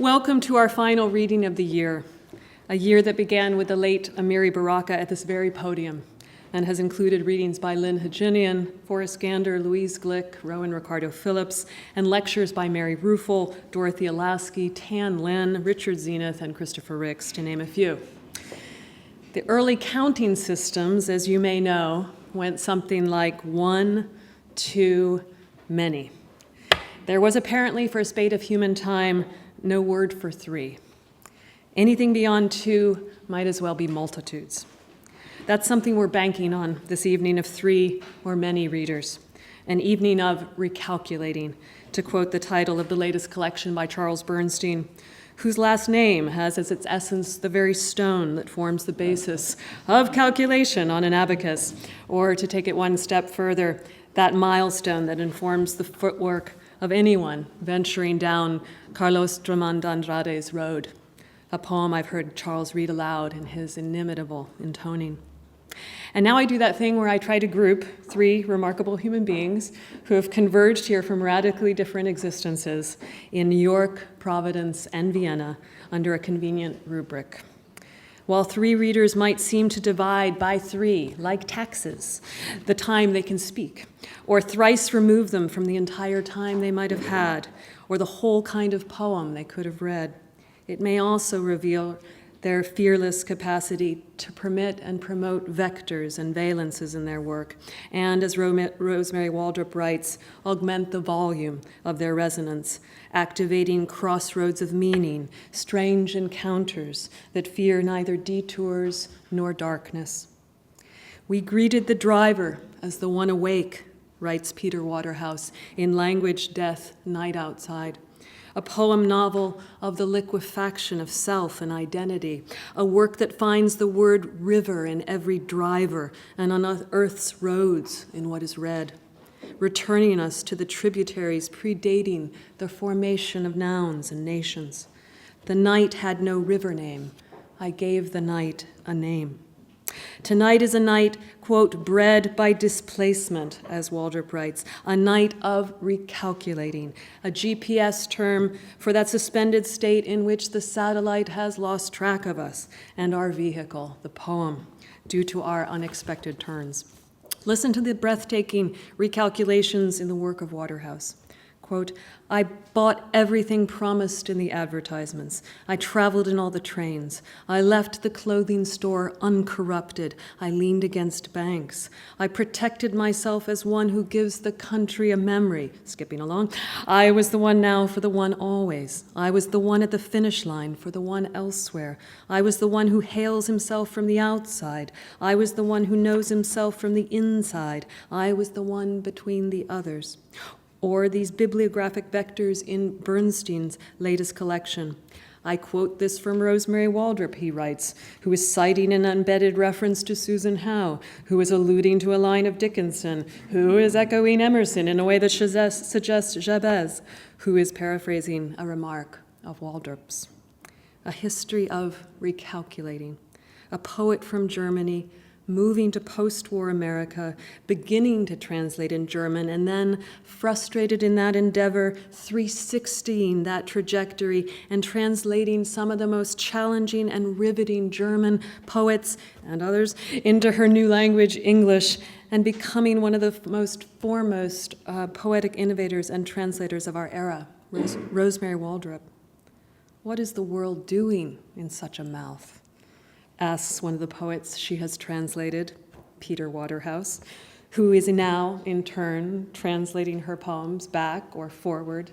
Welcome to our final reading of the year, a year that began with the late Amiri Baraka at this very podium and has included readings by Lynn Haginian, Forrest Gander, Louise Glick, Rowan Ricardo Phillips, and lectures by Mary Ruffel, Dorothea Lasky, Tan Lin, Richard Zenith, and Christopher Ricks, to name a few. The early counting systems, as you may know, went something like 1, 2, many. There was apparently, for a spate of human time, no word for 3. Anything beyond 2 might as well be multitudes. That's something we're banking on this evening of 3 or many readers, an evening of recalculating, to quote the title of the latest collection by Charles Bernstein, whose last name has as its essence the very stone that forms the basis of calculation on an abacus, or to take it one step further, that milestone that informs the footwork of anyone venturing down Carlos Drummond Andrade's road, a poem I've heard Charles read aloud in his inimitable intoning. And now I do that thing where I try to group 3 remarkable human beings who have converged here from radically different existences in New York, Providence, and Vienna under a convenient rubric. While 3 readers might seem to divide by 3, like taxes, the time they can speak, or thrice remove them from the entire time they might have had, or the whole kind of poem they could have read, it may also reveal their fearless capacity to permit and promote vectors and valences in their work, and, as Rosmarie Waldrop writes, augment the volume of their resonance, activating crossroads of meaning, strange encounters that fear neither detours nor darkness. We greeted the driver as the one awake, writes Peter Waterhouse in Language, Death, Night Outside, a poem novel of the liquefaction of self and identity, a work that finds the word river in every driver and on Earth's roads in what is read, returning us to the tributaries predating the formation of nouns and nations. The night had no river name. I gave the night a name. Tonight is a night, quote, bred by displacement, as Waldrop writes, a night of recalculating, a GPS term for that suspended state in which the satellite has lost track of us and our vehicle, the poem, due to our unexpected turns. Listen to the breathtaking recalculations in the work of Waterhouse. Quote, I bought everything promised in the advertisements. I traveled in all the trains. I left the clothing store uncorrupted. I leaned against banks. I protected myself as one who gives the country a memory. Skipping along. I was the one now for the one always. I was the one at the finish line for the one elsewhere. I was the one who hails himself from the outside. I was the one who knows himself from the inside. I was the one between the others. Or these bibliographic vectors in Bernstein's latest collection. I quote this from Rosmarie Waldrop, he writes, who is citing an embedded reference to Susan Howe, who is alluding to a line of Dickinson, who is echoing Emerson in a way that suggests Jabez, who is paraphrasing a remark of Waldrop's. A history of recalculating, a poet from Germany moving to post-war America, beginning to translate in German, and then, frustrated in that endeavor, 360ing that trajectory and translating some of the most challenging and riveting German poets and others into her new language, English, and becoming one of the most foremost poetic innovators and translators of our era, Rosmarie Waldrop. What is the world doing in such a mouth? Asks one of the poets she has translated, Peter Waterhouse, who is now, in turn, translating her poems back or forward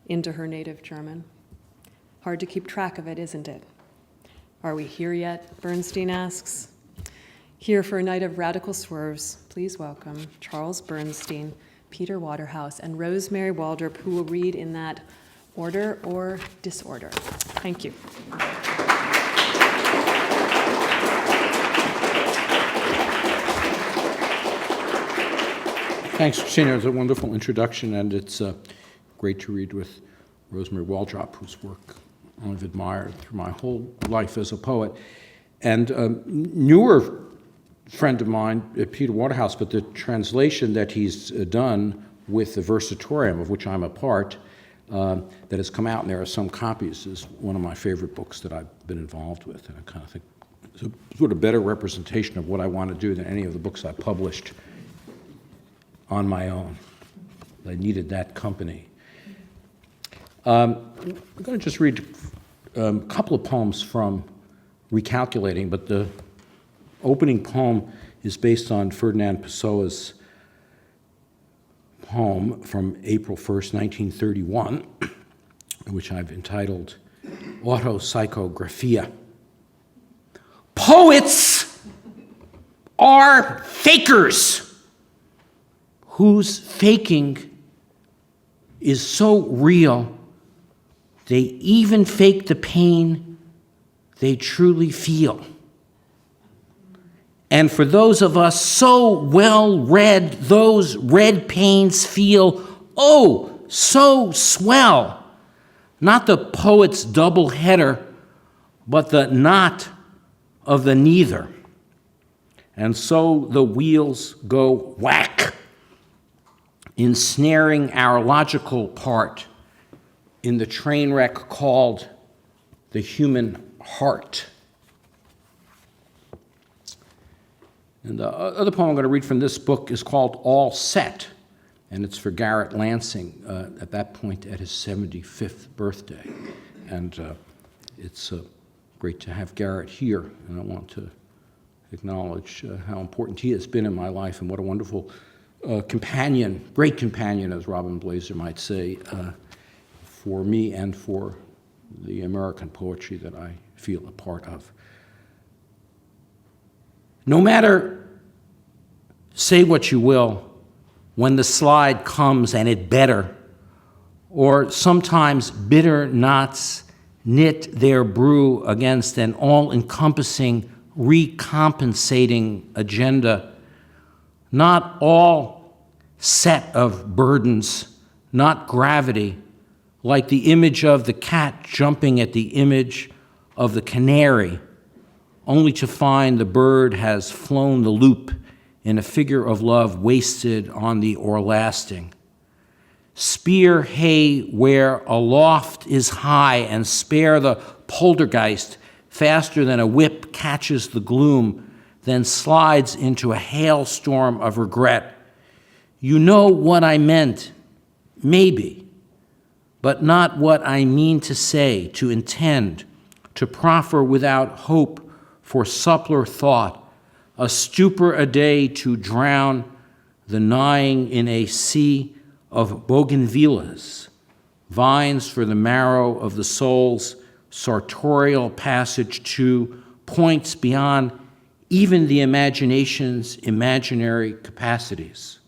into her native German. Hard to keep track of it, isn't it? Are we here yet? Bernstein asks. Here for a night of radical swerves, please welcome Charles Bernstein, Peter Waterhouse, and Rosmarie Waldrop, who will read in that order or disorder. Thank you. Thanks, Christina. It was a wonderful introduction, and it's great to read with Rosmarie Waldrop, whose work I've admired through my whole life as a poet. And newer friend of mine, Peter Waterhouse, but the translation that he's done with the Versatorium, of which I'm a part, that has come out, and there are some copies, is one of my favorite books that I've been involved with. And I kind of think it's a sort of better representation of what I want to do than any of the books I published on my own. I needed that company. I'm going to just read a couple of poems from Recalculating, but the opening poem is based on Ferdinand Pessoa's poem from April 1st, 1931, which I've entitled Autopsychographia. Poets are fakers whose faking is so real they even fake the pain they truly feel. And for those of us so well-read, those red pains feel, oh, so swell. Not the poet's double header, but the not of the neither. And so the wheels go whack, ensnaring our logical part in the train wreck called the human heart. And the other poem I'm going to read from this book is called All Set, and it's for Garrett Lansing, at that point at his 75th birthday. And it's great to have Garrett here, and I want to acknowledge how important he has been in my life and what a wonderful companion, great companion, as Robin Blazer might say, for me and for the American poetry that I feel a part of. No matter, say what you will, when the slide comes and it better, or sometimes bitter knots knit their brew against an all-encompassing, recompensating agenda, not all set of burdens, not gravity, like the image of the cat jumping at the image of the canary, only to find the bird has flown the loop in a figure of love wasted on the o'erlasting. Spear hay where aloft is high, and spare the poltergeist faster than a whip catches the gloom, then slides into a hailstorm of regret. You know what I meant, maybe, but not what I mean to say, to intend, to proffer without hope for suppler thought, a stupor a day to drown the gnawing in a sea of bougainvilleas, vines for the marrow of the soul's sartorial passage to points beyond even the imagination's imaginary capacities,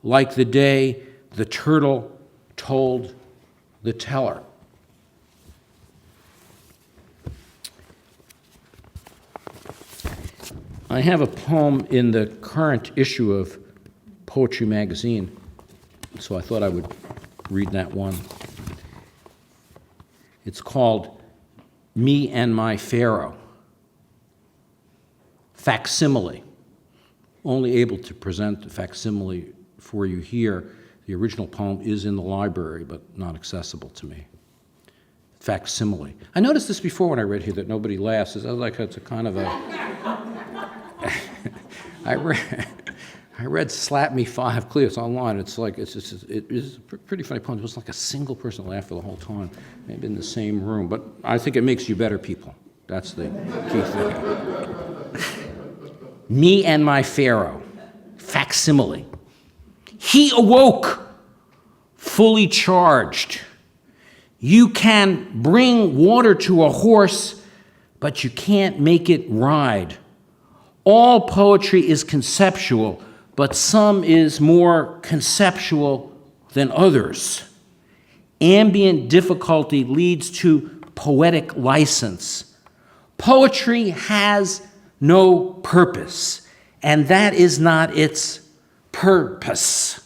like the day the turtle told the teller. I have a poem in the current issue of Poetry Magazine, so I thought I would read that one. It's called Me and My Pharaoh. Facsimile. Only able to present the facsimile for you here. The original poem is in the library, but not accessible to me. Facsimile. I noticed this before when I read here that nobody laughs. It's like it's a kind of a... I read Slap Me 5 Clear. It's online. It's like it is a pretty funny poem. It was like a single person laughed for the whole time, maybe in the same room. But I think it makes you better people. That's the key thing. Me and My Pharaoh, facsimile. He awoke, fully charged. You can bring water to a horse, but you can't make it ride. All poetry is conceptual, but some is more conceptual than others. Ambient difficulty leads to poetic license. Poetry has no purpose, and that is not its purpose.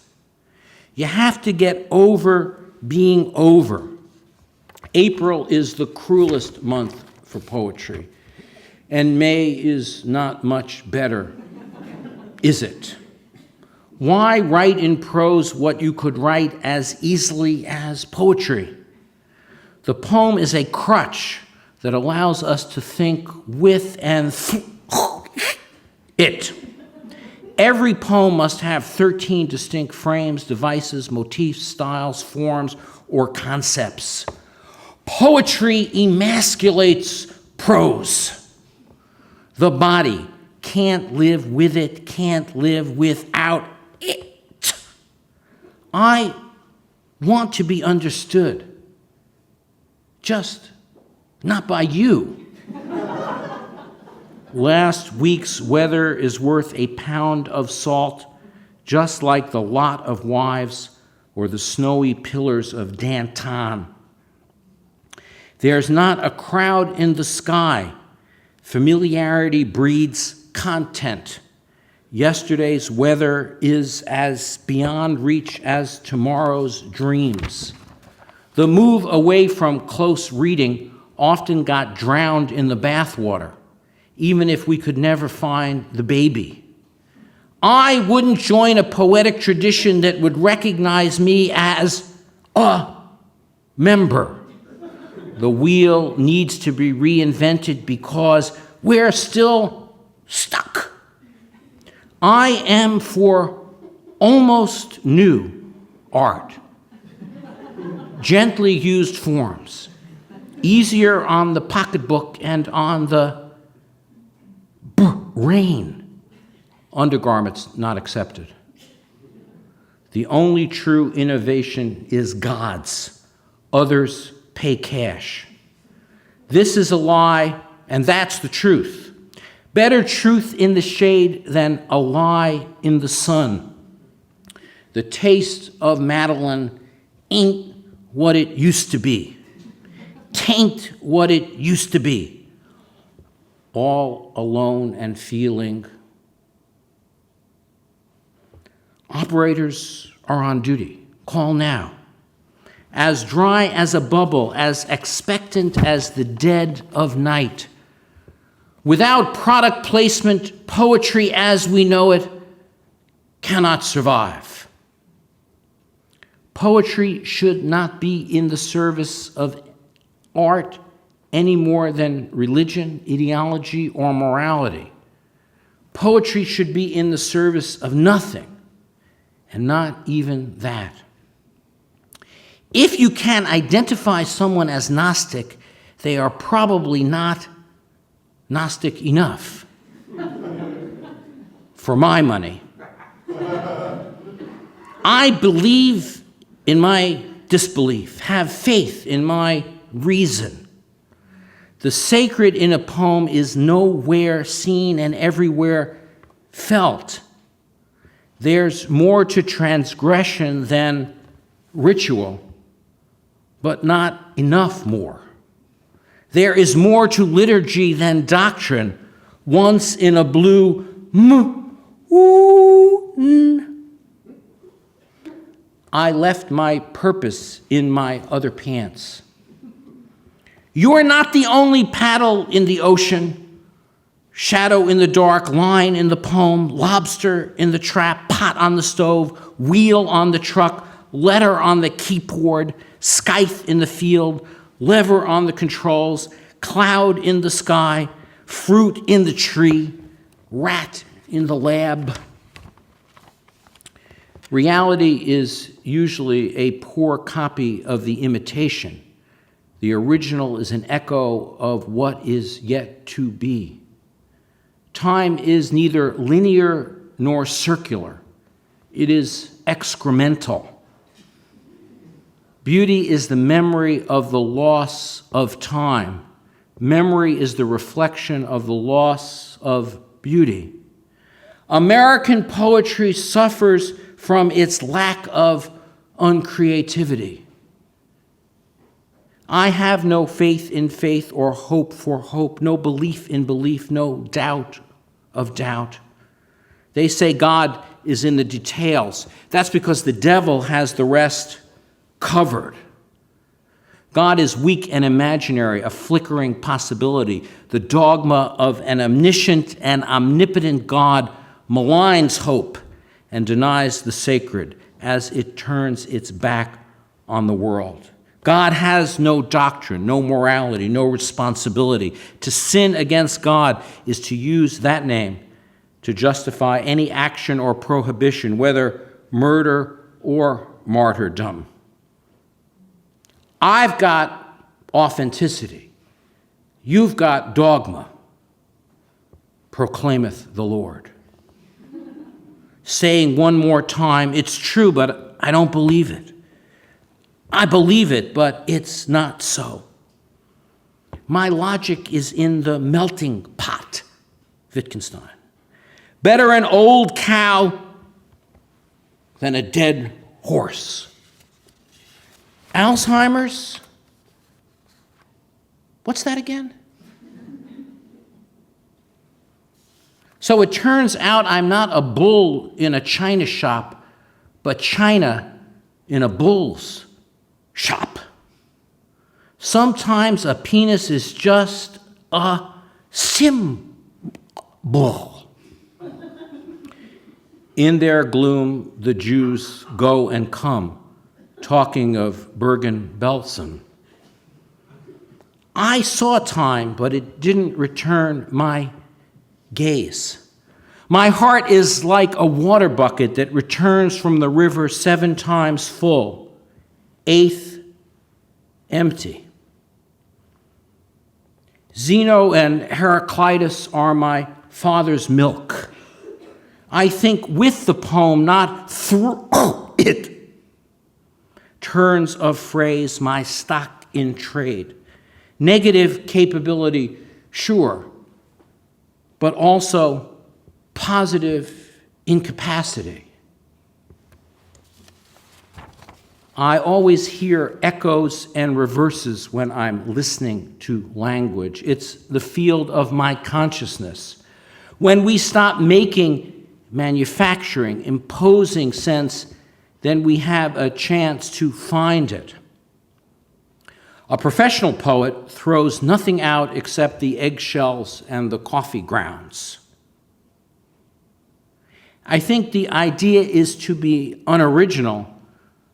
You have to get over being over. April is the cruelest month for poetry. And May is not much better, is it? Why write in prose what you could write as easily as poetry? The poem is a crutch that allows us to think with and it. Every poem must have 13 distinct frames, devices, motifs, styles, forms, or concepts. Poetry emasculates prose. The body can't live with it, can't live without it. I want to be understood, just not by you. Last week's weather is worth a pound of salt, just like the lot of wives or the snowy pillars of Danton. There's not a crowd in the sky. Familiarity breeds content. Yesterday's weather is as beyond reach as tomorrow's dreams. The move away from close reading often got drowned in the bathwater, even if we could never find the baby. I wouldn't join a poetic tradition that would recognize me as a member. The wheel needs to be reinvented because we're still stuck. I am for almost new art. Gently used forms, easier on the pocketbook and on the brain. Undergarments not accepted. The only true innovation is God's. Others pay cash. This is a lie, and that's the truth. Better truth in the shade than a lie in the sun. The taste of Madeline ain't what it used to be. Tain't what it used to be. All alone and feeling. Operators are on duty. Call now. As dry as a bubble, as expectant as the dead of night. Without product placement, poetry as we know it cannot survive. Poetry should not be in the service of art any more than religion, ideology, or morality. Poetry should be in the service of nothing, and not even that. If you can identify someone as Gnostic, they are probably not Gnostic enough. For my money. I believe in my disbelief, have faith in my reason. The sacred in a poem is nowhere seen and everywhere felt. There's more to transgression than ritual, but not enough more. There is more to liturgy than doctrine. Once in a blue I left my purpose in my other pants. You're not the only paddle in the ocean, shadow in the dark, line in the poem, lobster in the trap, pot on the stove, wheel on the truck, letter on the keyboard, scythe in the field, lever on the controls, cloud in the sky, fruit in the tree, rat in the lab. Reality is usually a poor copy of the imitation. The original is an echo of what is yet to be. Time is neither linear nor circular. It is excremental. Beauty is the memory of the loss of time. Memory is the reflection of the loss of beauty. American poetry suffers from its lack of uncreativity. I have no faith in faith or hope for hope, no belief in belief, no doubt of doubt. They say God is in the details. That's because the devil has the rest covered. God is weak and imaginary, a flickering possibility. The dogma of an omniscient and omnipotent God maligns hope and denies the sacred as it turns its back on the world. God has no doctrine, no morality, no responsibility. To sin against God is to use that name to justify any action or prohibition, whether murder or martyrdom. I've got authenticity. You've got dogma, proclaimeth the Lord. Saying one more time, it's true, but I don't believe it. I believe it, but it's not so. My logic is in the melting pot, Wittgenstein. Better an old cow than a dead horse. Alzheimer's? What's that again? So it turns out I'm not a bull in a china shop, but China in a bull's shop. Sometimes a penis is just a symbol. In their gloom, the Jews go and come, talking of Bergen-Belsen. I saw time, but it didn't return my gaze. My heart is like a water bucket that returns from the river 7 times full, 8th empty. Zeno and Heraclitus are my father's milk. I think with the poem, not through it. Turns of phrase, my stock in trade. Negative capability, sure, but also positive incapacity. I always hear echoes and reverses when I'm listening to language. It's the field of my consciousness. When we stop making, manufacturing, imposing sense, then we have a chance to find it. A professional poet throws nothing out except the eggshells and the coffee grounds. I think the idea is to be unoriginal,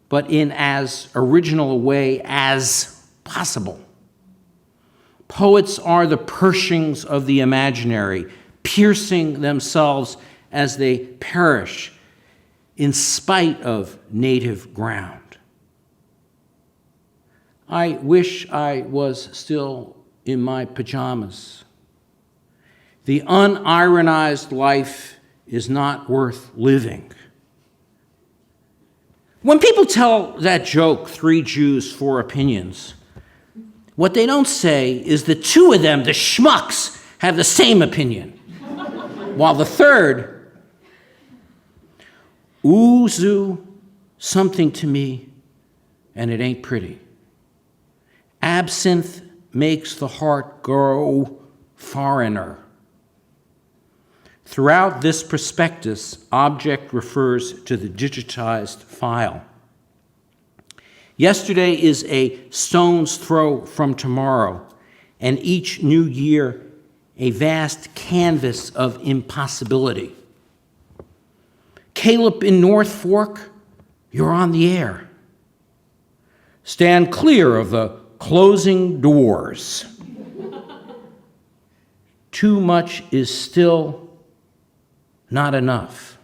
but in as original a way as possible. Poets are the Pershings of the imaginary, piercing themselves as they perish in spite of native ground. I wish I was still in my pajamas. The unironized life is not worth living. When people tell that joke, 3 Jews, 4 opinions, what they don't say is the 2 of them, the schmucks, have the same opinion, while the third, ooh, something to me, and it ain't pretty. Absinthe makes the heart go foreigner. Throughout this prospectus, object refers to the digitized file. Yesterday is a stone's throw from tomorrow, and each new year a vast canvas of impossibility. Caleb in North Fork, you're on the air. Stand clear of the closing doors. Too much is still not enough.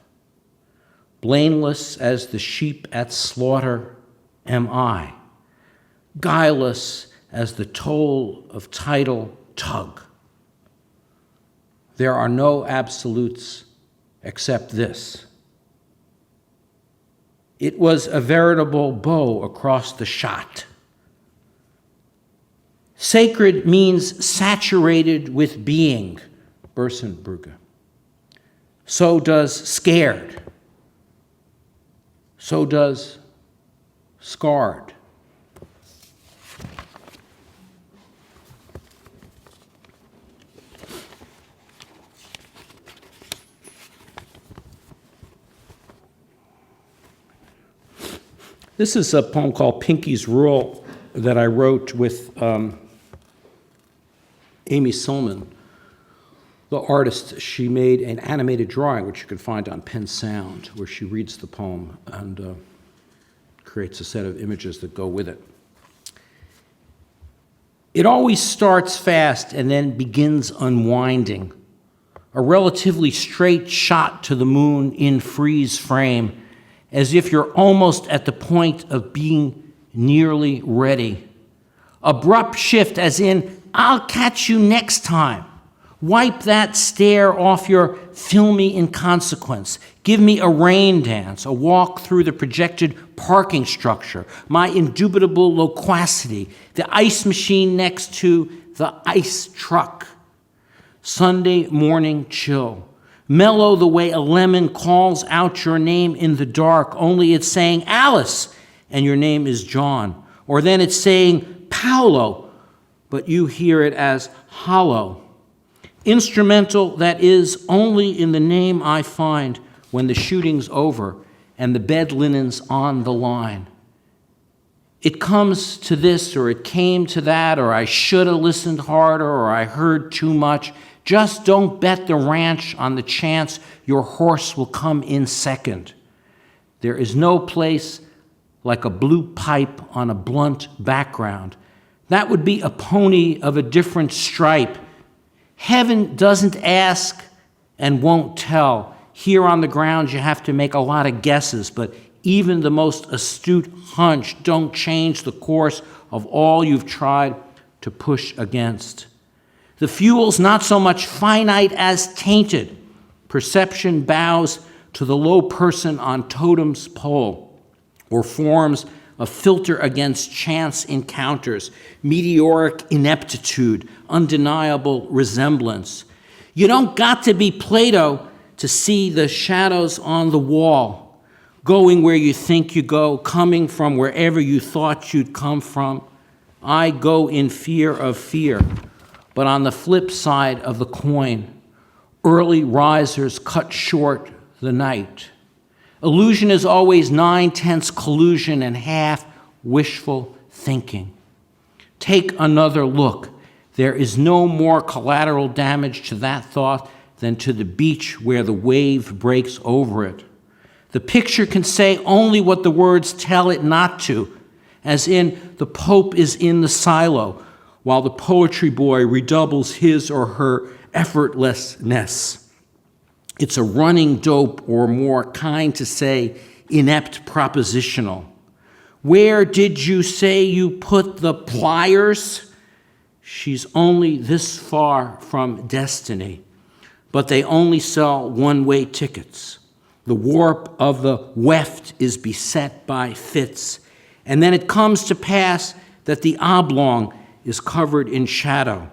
Blameless as the sheep at slaughter am I, guileless as the toll of tidal tug. There are no absolutes except this. It was a veritable bow across the shot. Sacred means saturated with being, Bersenbrugge. So does scared. So does scarred. This is a poem called Pinkies Rule that I wrote with Amy Silman the artist, she made an animated drawing, which you can find on Pen Sound, where she reads the poem and creates a set of images that go with it. It always starts fast and then begins unwinding. A relatively straight shot to the moon in freeze frame, as if you're almost at the point of being nearly ready. Abrupt shift, as in, I'll catch you next time. Wipe that stare off your filmy inconsequence. Give me a rain dance, a walk through the projected parking structure, my indubitable loquacity, the ice machine next to the ice truck. Sunday morning chill. Mellow the way a lemon calls out your name in the dark, only it's saying Alice, and your name is John. Or then it's saying Paolo, but you hear it as hollow. Instrumental that is only in the name I find when the shooting's over and the bed linen's on the line. It comes to this, or it came to that, or I should have listened harder, or I heard too much. Just don't bet the ranch on the chance your horse will come in second. There is no place like a blue pipe on a blunt background. That would be a pony of a different stripe. Heaven doesn't ask and won't tell. Here on the ground, you have to make a lot of guesses, but even the most astute hunch don't change the course of all you've tried to push against. The fuel's not so much finite as tainted. Perception bows to the low person on totem's pole, or forms a filter against chance encounters, meteoric ineptitude, undeniable resemblance. You don't got to be Plato to see the shadows on the wall, going where you think you go, coming from wherever you thought you'd come from. I go in fear of fear, but on the flip side of the coin, early risers cut short the night. Illusion is always 9/10 collusion and half wishful thinking. Take another look. There is no more collateral damage to that thought than to the beach where the wave breaks over it. The picture can say only what the words tell it not to, as in the Pope is in the silo, while the poetry boy redoubles his or her effortlessness. It's a running dope, or more kind to say, inept propositional. Where did you say you put the pliers? She's only this far from destiny, but they only sell one-way tickets. The warp of the weft is beset by fits, and then it comes to pass that the oblong is covered in shadow,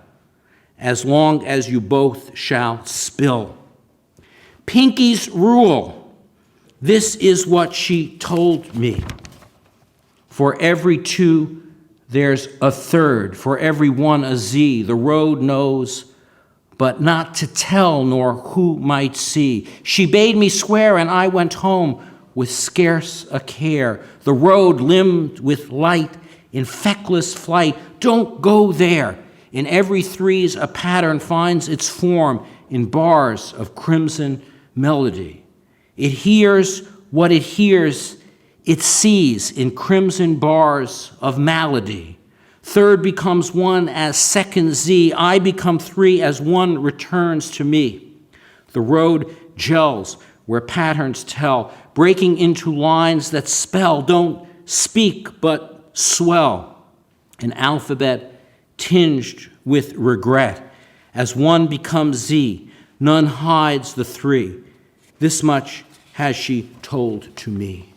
as long as you both shall spill. Pinkies Rule. This is what she told me. For every two, there's a third. For every one, a Z. The road knows, but not to tell, nor who might see. She bade me swear, and I went home with scarce a care. The road limned with light in feckless flight. Don't go there. In every threes, a pattern finds its form in bars of crimson melody. It hears what it hears, it sees in crimson bars of malady. Third becomes one as second Z. I become three as one returns to me. The road gels where patterns tell, breaking into lines that spell, don't speak but swell. An alphabet tinged with regret. As one becomes Z, none hides the three. This much has she told to me.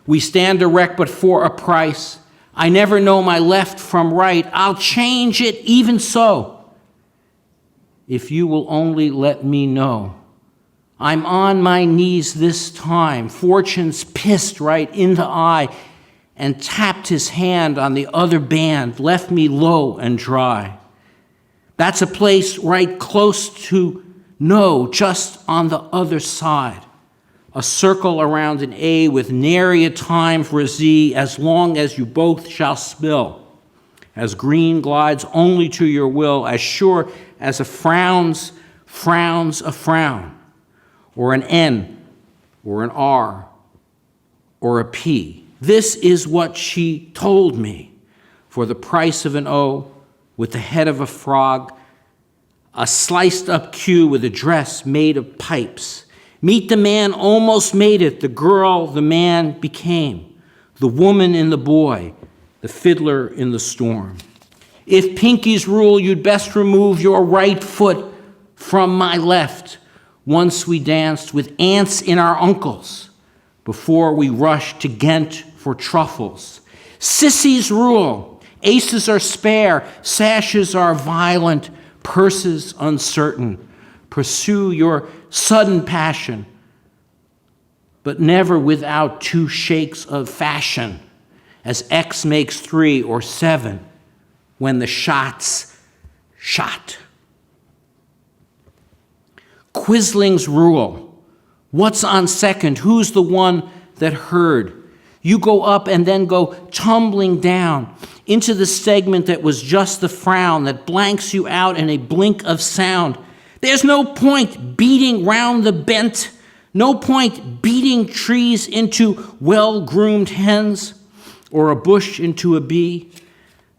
We stand erect, but for a price. I never know my left from right. I'll change it even so, if you will only let me know. I'm on my knees this time. Fortune's pissed right in the eye and tapped his hand on the other band, left me low and dry. That's a place right close to no, just on the other side. A circle around an A with nary a time for a Z, as long as you both shall spill. As green glides only to your will, as sure as a frown's frowns a frown, or an N, or an R, or a P. This is what she told me. For the price of an O, with the head of a frog, a sliced up Q with a dress made of pipes. Meet the man almost made it, the girl the man became, the woman in the boy, the fiddler in the storm. If Pinkies rule, you'd best remove your right foot from my left. Once we danced with aunts in our uncles before we rushed to Ghent for truffles. Sissies rule. Aces are spare, sashes are violent, purses uncertain. Pursue your sudden passion, but never without 2 shakes of fashion, as X makes 3 or 7 when the shot's shot. Quislings rule. What's on second? Who's the one that heard? You go up and then go tumbling down into the segment that was just the frown that blanks you out in a blink of sound. There's no point beating round the bent, no point beating trees into well-groomed hens or a bush into a bee.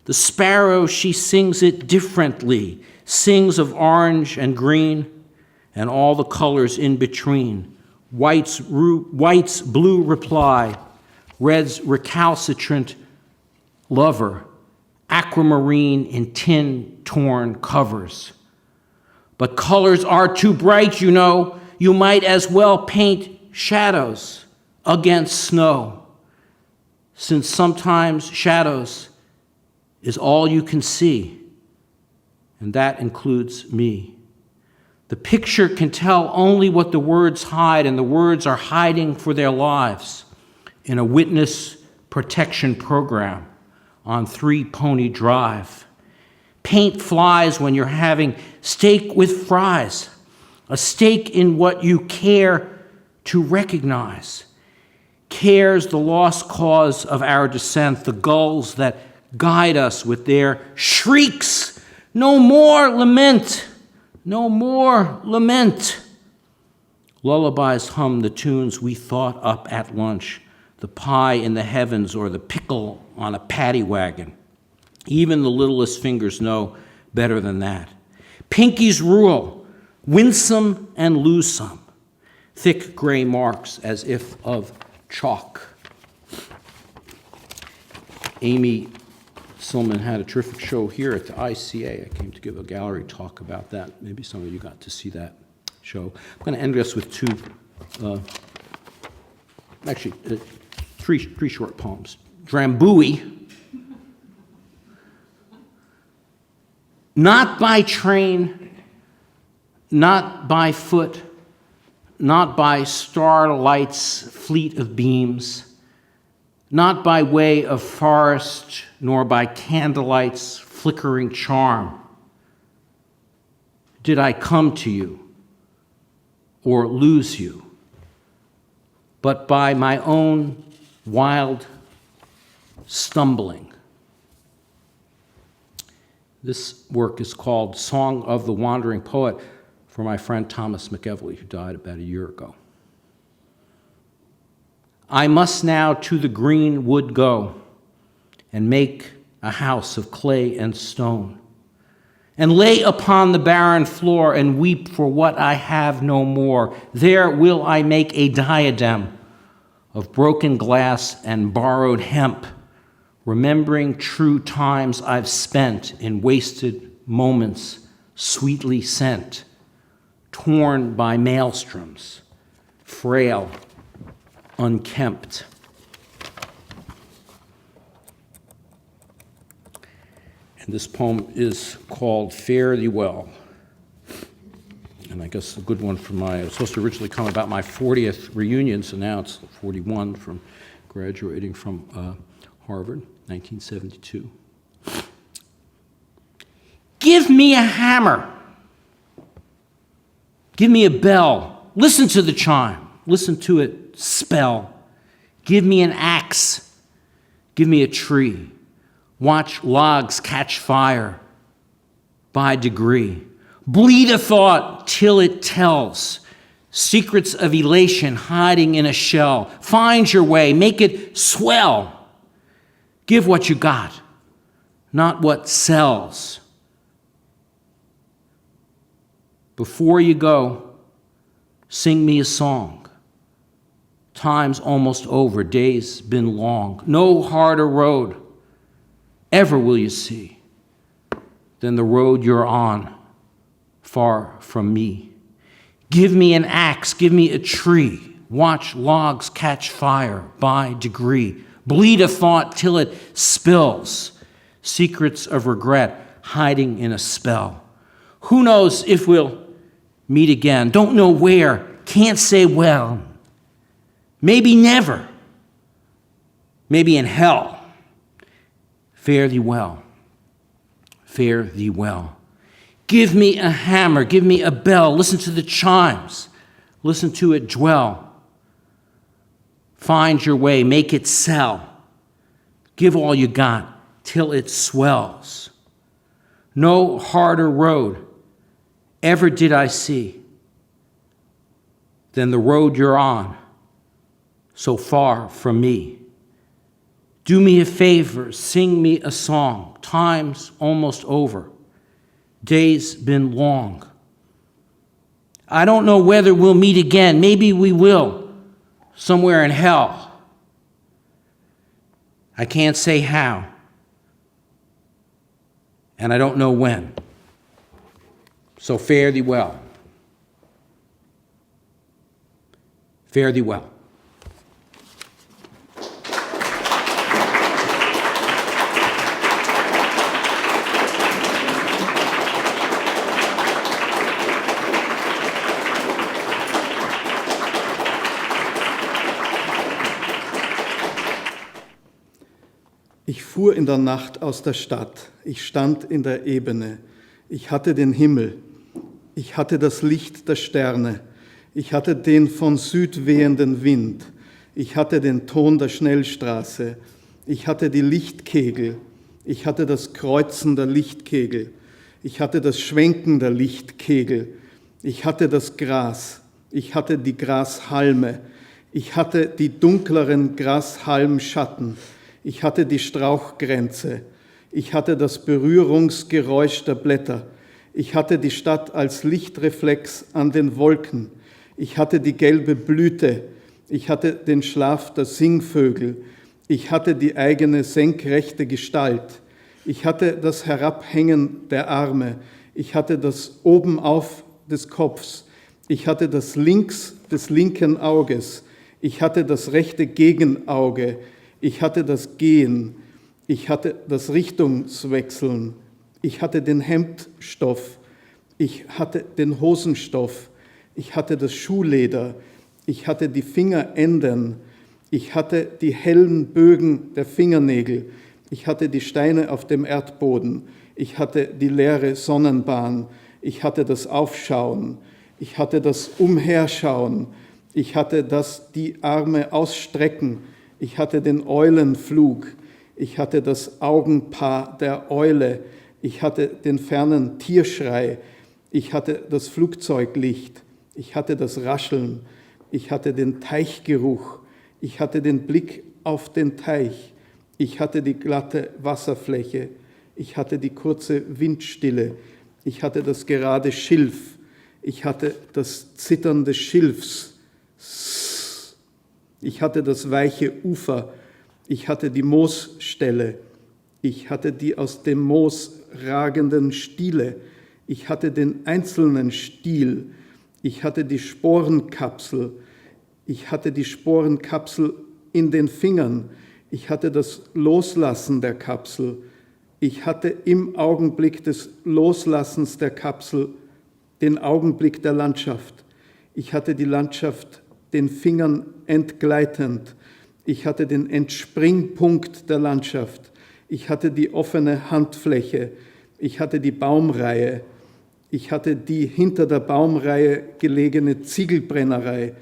The sparrow, she sings it differently, sings of orange and green and all the colors in between. White's blue reply, red's recalcitrant lover, aquamarine in tin-torn covers. But colors are too bright, you know. You might as well paint shadows against snow, since sometimes shadows is all you can see, and that includes me. The picture can tell only what the words hide, and the words are hiding for their lives in a witness protection program on 3 Pony Drive. Paint flies when you're having steak with fries, a stake in what you care to recognize. Care's the lost cause of our descent, the gulls that guide us with their shrieks. No more lament, no more lament. Lullabies hum the tunes we thought up at lunch, the pie in the heavens or the pickle on a paddy wagon. Even the littlest fingers know better than that. Pinkies rule, winsome and lose some, thick gray marks as if of chalk. Amy Silman had a terrific show here at the ICA. I came to give a gallery talk about that. Maybe some of you got to see that show. I'm going to end us with 3 short poems. Drambuie. Not by train, not by foot, not by starlight's fleet of beams, not by way of forest, nor by candlelight's flickering charm, did I come to you or lose you, but by my own wild stumbling. This work is called Song of the Wandering Poet, for my friend Thomas McEvely, who died about a year ago. I must now to the green wood go and make a house of clay and stone, and lay upon the barren floor and weep for what I have no more. There will I make a diadem of broken glass and borrowed hemp, remembering true times I've spent in wasted moments sweetly sent, torn by maelstroms, frail, unkempt. And this poem is called Fare Thee Well. And I guess a good one for it was supposed to originally come about my 40th reunion, so now it's 41 from graduating from Harvard, 1972. Give me a hammer. Give me a bell. Listen to the chime. Listen to it spell. Give me an axe. Give me a tree. Watch logs catch fire by degree. Bleed a thought till it tells. Secrets of elation hiding in a shell. Find your way, make it swell. Give what you got, not what sells. Before you go, sing me a song. Time's almost over, days been long. No harder road ever will you see than the road you're on, far from me. Give me an axe, give me a tree. Watch logs catch fire by degree. Bleed a thought till it spills. Secrets of regret hiding in a spell. Who knows if we'll meet again? Don't know where, can't say well. Maybe never. Maybe in hell. Fare thee well. Fare thee well. Give me a hammer, give me a bell. Listen to the chimes. Listen to it dwell. Find your way, make it sell. Give all you got till it swells. No harder road ever did I see than the road you're on, so far from me. Do me a favor, sing me a song. Time's almost over. Days been long. I don't know whether we'll meet again. Maybe we will, somewhere in hell. I can't say how, and I don't know when. So fare thee well. Fare thee well. Ich fuhr in der Nacht aus der Stadt, ich stand in der Ebene, ich hatte den Himmel, ich hatte das Licht der Sterne, ich hatte den von Süd wehenden Wind, ich hatte den Ton der Schnellstraße, ich hatte die Lichtkegel, ich hatte das Kreuzen der Lichtkegel, ich hatte das Schwenken der Lichtkegel, ich hatte das Gras, ich hatte die Grashalme, ich hatte die dunkleren Grashalmschatten, ich hatte die Strauchgrenze, ich hatte das Berührungsgeräusch der Blätter, ich hatte die Stadt als Lichtreflex an den Wolken, ich hatte die gelbe Blüte, ich hatte den Schlaf der Singvögel, ich hatte die eigene senkrechte Gestalt, ich hatte das Herabhängen der Arme, ich hatte das Obenauf des Kopfs, ich hatte das Links des linken Auges, ich hatte das rechte Gegenauge, ich hatte das Gehen, ich hatte das Richtungswechseln, ich hatte den Hemdstoff, ich hatte den Hosenstoff, ich hatte das Schuhleder, ich hatte die Fingerenden, ich hatte die hellen Bögen der Fingernägel, ich hatte die Steine auf dem Erdboden, ich hatte die leere Sonnenbahn, ich hatte das Aufschauen, ich hatte das Umherschauen, ich hatte das die Arme ausstrecken, ich hatte den Eulenflug, ich hatte das Augenpaar der Eule, ich hatte den fernen Tierschrei, ich hatte das Flugzeuglicht, ich hatte das Rascheln, ich hatte den Teichgeruch, ich hatte den Blick auf den Teich, ich hatte die glatte Wasserfläche, ich hatte die kurze Windstille, ich hatte das gerade Schilf, ich hatte das Zittern des Schilfs, ich hatte das weiche Ufer, ich hatte die Moosstelle, ich hatte die aus dem Moos ragenden Stiele, ich hatte den einzelnen Stiel, ich hatte die Sporenkapsel, ich hatte die Sporenkapsel in den Fingern, ich hatte das Loslassen der Kapsel, ich hatte im Augenblick des Loslassens der Kapsel den Augenblick der Landschaft, ich hatte die Landschaft den Fingern entgleitend. Ich hatte den Entspringpunkt der Landschaft. Ich hatte die offene Handfläche. Ich hatte die Baumreihe. Ich hatte die hinter der Baumreihe gelegene Ziegelbrennerei.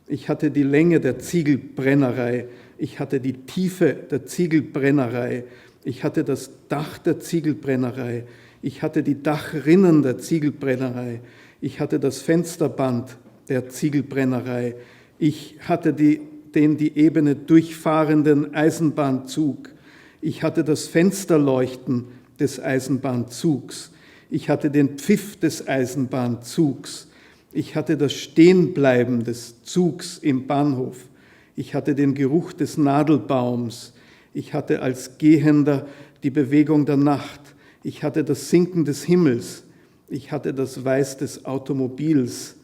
Ich hatte die Länge der Ziegelbrennerei. Ich hatte die Tiefe der Ziegelbrennerei. Ich hatte das Dach der Ziegelbrennerei. Ich hatte die Dachrinnen der Ziegelbrennerei. Ich hatte das Fensterband der Ziegelbrennerei. Ich hatte den die Ebene durchfahrenden Eisenbahnzug. Ich hatte das Fensterleuchten des Eisenbahnzugs. Ich hatte den Pfiff des Eisenbahnzugs. Ich hatte das Stehenbleiben des Zugs im Bahnhof. Ich hatte den Geruch des Nadelbaums. Ich hatte als Gehender die Bewegung der Nacht. Ich hatte das Sinken des Himmels. Ich hatte das Weiß des Automobils,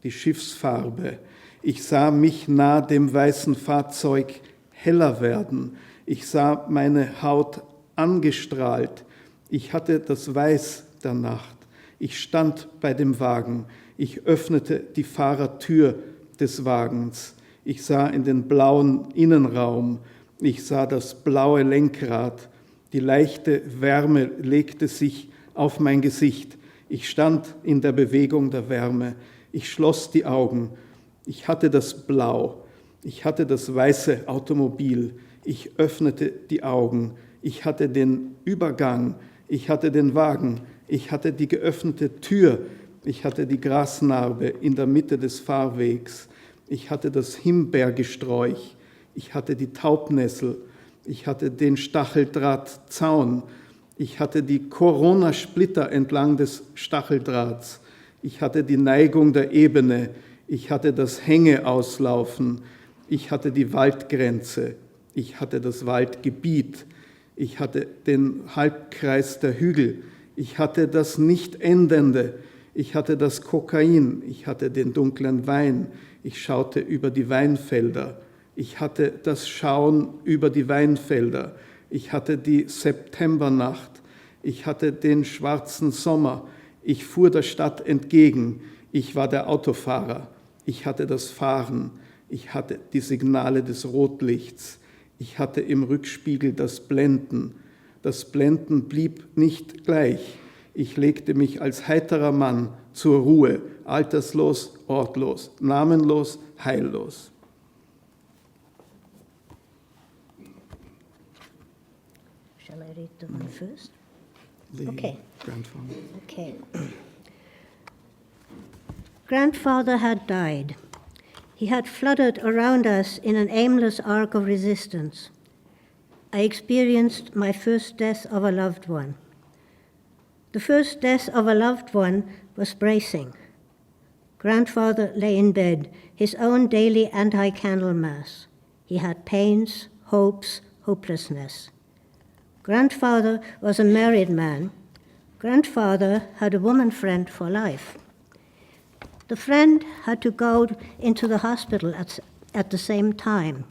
die Schiffsfarbe. Ich sah mich nah dem weißen Fahrzeug heller werden. Ich sah meine Haut angestrahlt. Ich hatte das Weiß der Nacht. Ich stand bei dem Wagen. Ich öffnete die Fahrertür des Wagens. Ich sah in den blauen Innenraum. Ich sah das blaue Lenkrad. Die leichte Wärme legte sich auf mein Gesicht. Ich stand in der Bewegung der Wärme. Ich schloss die Augen. Ich hatte das Blau. Ich hatte das weiße Automobil. Ich öffnete die Augen. Ich hatte den Übergang. Ich hatte den Wagen. Ich hatte die geöffnete Tür. Ich hatte die Grasnarbe in der Mitte des Fahrwegs. Ich hatte das Himbeergesträuch. Ich hatte die Taubnessel. Ich hatte den Stacheldrahtzaun. Ich hatte die Corona-Splitter entlang des Stacheldrahts. Ich hatte die Neigung der Ebene. Ich hatte das Hängeauslaufen. Ich hatte die Waldgrenze. Ich hatte das Waldgebiet. Ich hatte den Halbkreis der Hügel. Ich hatte das Nicht-Endende. Ich hatte das Kokain. Ich hatte den dunklen Wein. Ich schaute über die Weinfelder. Ich hatte das Schauen über die Weinfelder. Ich hatte die Septembernacht. Ich hatte den schwarzen Sommer. Ich fuhr der Stadt entgegen. Ich war der Autofahrer. Ich hatte das Fahren. Ich hatte die Signale des Rotlichts. Ich hatte im Rückspiegel das Blenden. Das Blenden blieb nicht gleich. Ich legte mich als heiterer Mann zur Ruhe, alterslos, ortlos, namenlos, heillos. Shall I read the one first? The Okay. grandfather. Okay. Grandfather had died. He had fluttered around us in an aimless arc of resistance. I experienced my first death of a loved one. The first death of a loved one was bracing. Grandfather lay in bed, his own daily anti-candle mass. He had pains, hopes, hopelessness. Grandfather was a married man. Grandfather had a woman friend for life. The friend had to go into the hospital at the same time.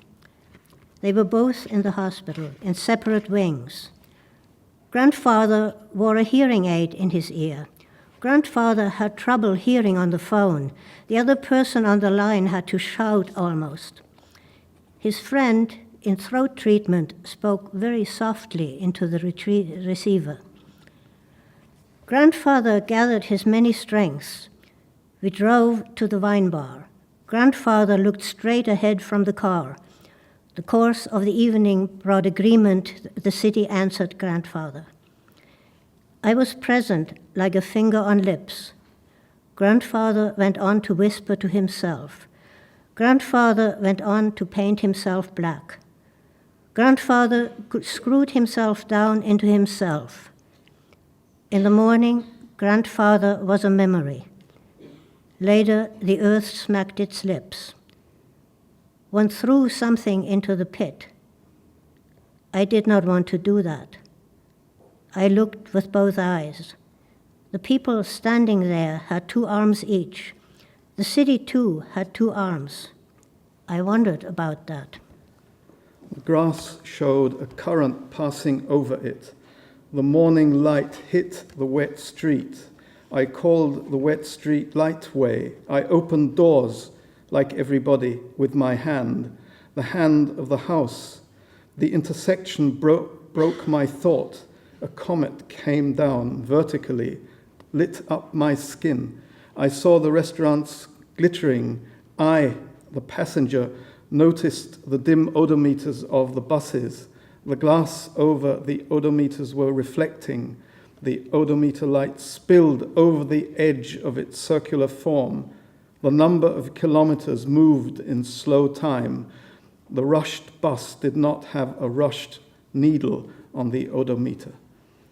They were both in the hospital, in separate wings. Grandfather wore a hearing aid in his ear. Grandfather had trouble hearing on the phone. The other person on the line had to shout almost. His friend, in throat treatment, spoke very softly into the receiver. Grandfather gathered his many strengths. We drove to the wine bar. Grandfather looked straight ahead from the car. The course of the evening brought agreement. The city answered Grandfather. I was present like a finger on lips. Grandfather went on to whisper to himself. Grandfather went on to paint himself black. Grandfather screwed himself down into himself. In the morning, Grandfather was a memory. Later, the earth smacked its lips. One threw something into the pit. I did not want to do that. I looked with both eyes. The people standing there had 2 arms each. The city, too, had 2 arms. I wondered about that. The grass showed a current passing over it. The morning light hit the wet street. I called the wet street Lightway. I opened doors, like everybody, with my hand, the hand of the house. The intersection broke my thought. A comet came down vertically, lit up my skin. I saw the restaurants glittering. I, the passenger, noticed the dim odometers of the buses. The glass over the odometers were reflecting. The odometer light spilled over the edge of its circular form. The number of kilometers moved in slow time. The rushed bus did not have a rushed needle on the odometer.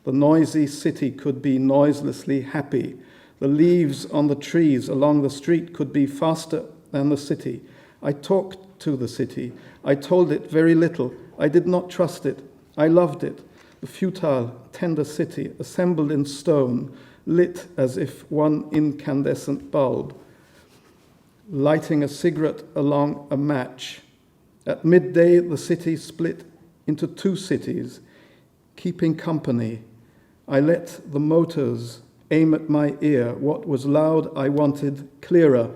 The noisy city could be noiselessly happy. The leaves on the trees along the street could be faster than the city. I talked to the city. I told it very little. I did not trust it. I loved it. The futile, tender city, assembled in stone, lit as if one incandescent bulb, lighting a cigarette along a match. At midday, the city split into two cities, keeping company. I let the motors aim at my ear. What was loud, I wanted clearer.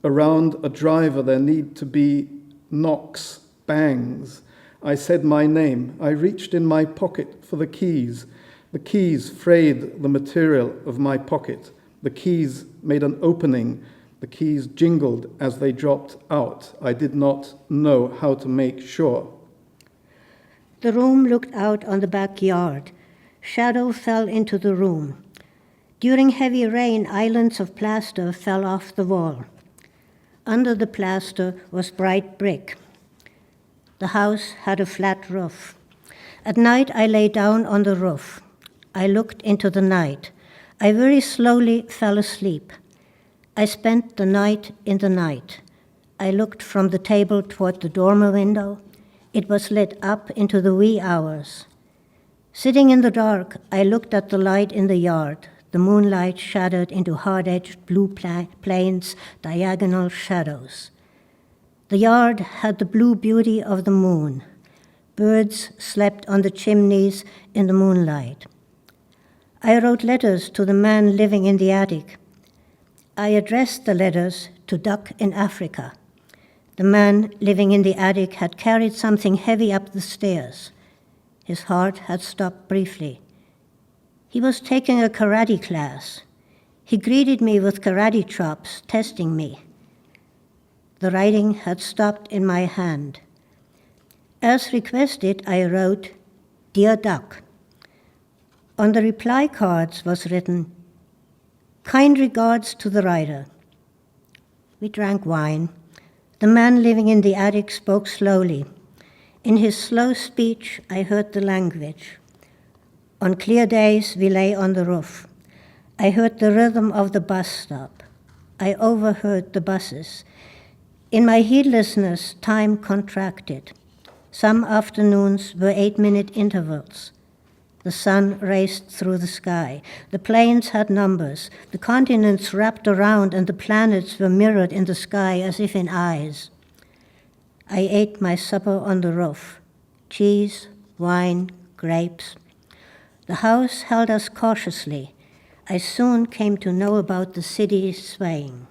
Around a driver, there need to be knocks, bangs. I said my name. I reached in my pocket for the keys. The keys frayed the material of my pocket. The keys made an opening. The keys jingled as they dropped out. I did not know how to make sure. The room looked out on the backyard. Shadow fell into the room. During heavy rain, islands of plaster fell off the wall. Under the plaster was bright brick. The house had a flat roof. At night, I lay down on the roof. I looked into the night. I very slowly fell asleep. I spent the night in the night. I looked from the table toward the dormer window. It was lit up into the wee hours. Sitting in the dark, I looked at the light in the yard. The moonlight shadowed into hard-edged blue plains, diagonal shadows. The yard had the blue beauty of the moon. Birds slept on the chimneys in the moonlight. I wrote letters to the man living in the attic. I addressed the letters to Duck in Africa. The man living in the attic had carried something heavy up the stairs. His heart had stopped briefly. He was taking a karate class. He greeted me with karate chops, testing me. The writing had stopped in my hand. As requested, I wrote, "Dear Duck." On the reply cards was written, "Kind regards to the writer." We drank wine. The man living in the attic spoke slowly. In his slow speech, I heard the language. On clear days, we lay on the roof. I heard the rhythm of the bus stop. I overheard the buses. In my heedlessness, time contracted. Some afternoons were 8-minute intervals. The sun raced through the sky. The plains had numbers. The continents wrapped around and the planets were mirrored in the sky as if in eyes. I ate my supper on the roof. Cheese, wine, grapes. The house held us cautiously. I soon came to know about the city swaying.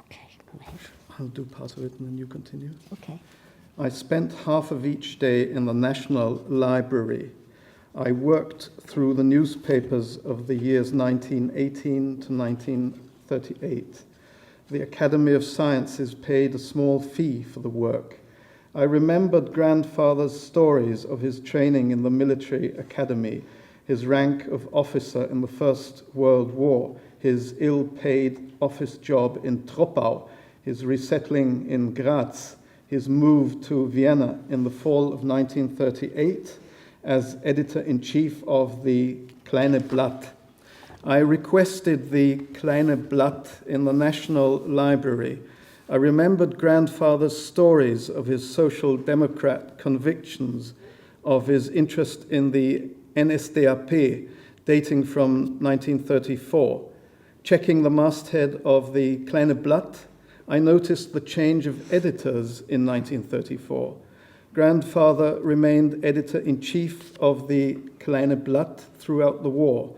Okay, go ahead. I'll do part of it and then you continue. Okay. I spent half of each day in the National Library. I worked through the newspapers of the years 1918 to 1938. The Academy of Sciences paid a small fee for the work. I remembered grandfather's stories of his training in the military academy, his rank of officer in the First World War, his ill-paid office job in Troppau, his resettling in Graz, his move to Vienna in the fall of 1938 as editor-in-chief of the Kleine Blatt. I requested the Kleine Blatt in the National Library. I remembered grandfather's stories of his social democrat convictions, of his interest in the NSDAP dating from 1934. Checking the masthead of the Kleine Blatt, I noticed the change of editors in 1934. Grandfather remained editor-in-chief of the Kleine Blatt throughout the war.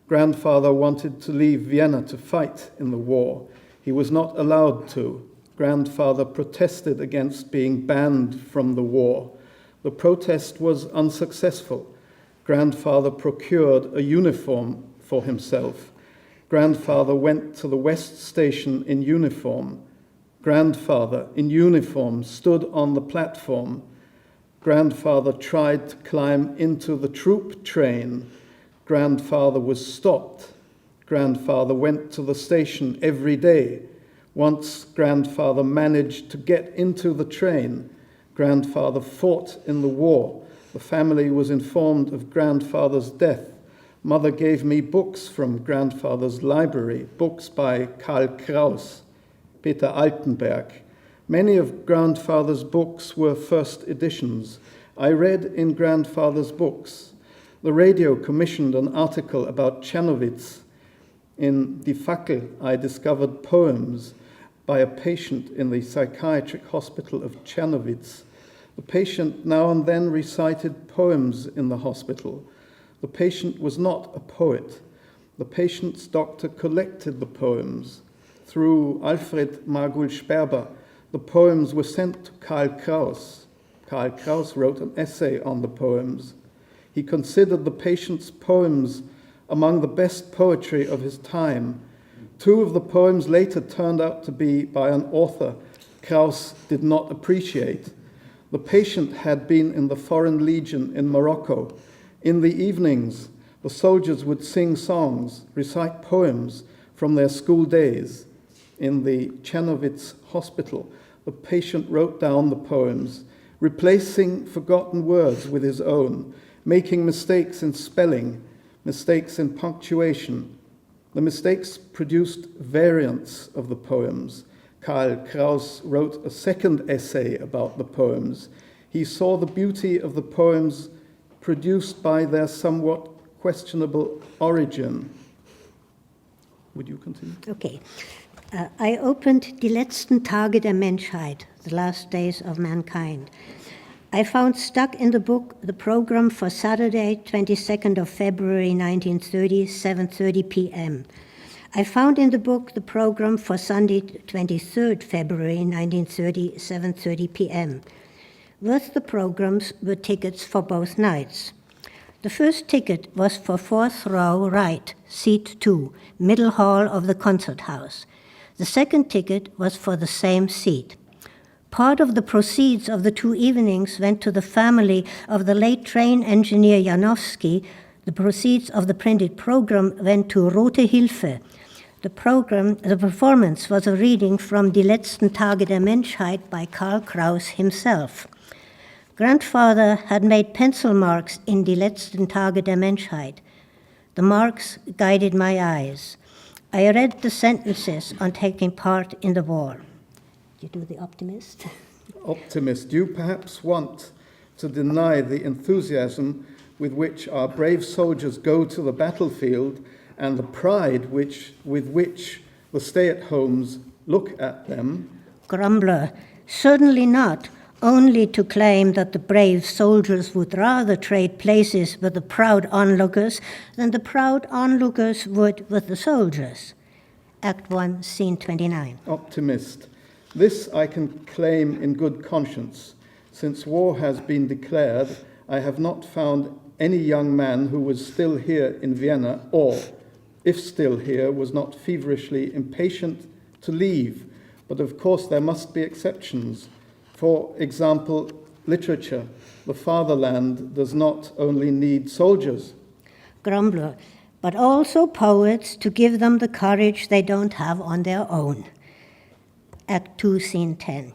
Grandfather wanted to leave Vienna to fight in the war. He was not allowed to. Grandfather protested against being banned from the war. The protest was unsuccessful. Grandfather procured a uniform for himself. Grandfather went to the West Station in uniform. Grandfather, in uniform, stood on the platform. Grandfather tried to climb into the troop train. Grandfather was stopped. Grandfather went to the station every day. Once grandfather managed to get into the train. Grandfather fought in the war. The family was informed of grandfather's death. Mother gave me books from grandfather's library, books by Karl Kraus, Peter Altenberg. Many of grandfather's books were first editions. I read in grandfather's books. The radio commissioned an article about Czernowitz. In Die Fackel, I discovered poems by a patient in the psychiatric hospital of Czernowitz. The patient now and then recited poems in the hospital. The patient was not a poet. The patient's doctor collected the poems. Through Alfred Margul Sperber, the poems were sent to Karl Kraus. Karl Kraus wrote an essay on the poems. He considered the patient's poems among the best poetry of his time. Two of the poems later turned out to be by an author Kraus did not appreciate. The patient had been in the Foreign Legion in Morocco. In the evenings, the soldiers would sing songs, recite poems from their school days. In the Czernowitz hospital, the patient wrote down the poems, replacing forgotten words with his own, making mistakes in spelling, mistakes in punctuation. The mistakes produced variants of the poems. Karl Kraus wrote a second essay about the poems. He saw the beauty of the poems produced by their somewhat questionable origin. Would you continue? Okay. I opened Die letzten Tage der Menschheit, The Last Days of Mankind. I found stuck in the book the program for Saturday, 22nd of February 1930, 7:30 p.m. I found in the book the program for Sunday, 23rd February 1930, 7:30 p.m. With the programs were tickets for both nights. The first ticket was for 4th row right, seat 2, middle hall of the concert house. The second ticket was for the same seat. Part of the proceeds of the two evenings went to the family of the late train engineer Janowski. The proceeds of the printed program went to Rote Hilfe. The performance was a reading from Die letzten Tage der Menschheit by Karl Kraus himself. Grandfather had made pencil marks in Die letzten Tage der Menschheit. The marks guided my eyes. I read the sentences on taking part in the war. You do the Optimist? Optimist, you perhaps want to deny the enthusiasm with which our brave soldiers go to the battlefield and the pride with which the stay-at-homes look at them. Grumbler, certainly not, only to claim that the brave soldiers would rather trade places with the proud onlookers than the proud onlookers would with the soldiers. Act 1, Scene 29. Optimist, this I can claim in good conscience. Since war has been declared, I have not found any young man who was still here in Vienna or, if still here, was not feverishly impatient to leave. But of course there must be exceptions. For example, literature. The fatherland does not only need soldiers. Grumbler, but also poets to give them the courage they don't have on their own. Act 2, Scene 10.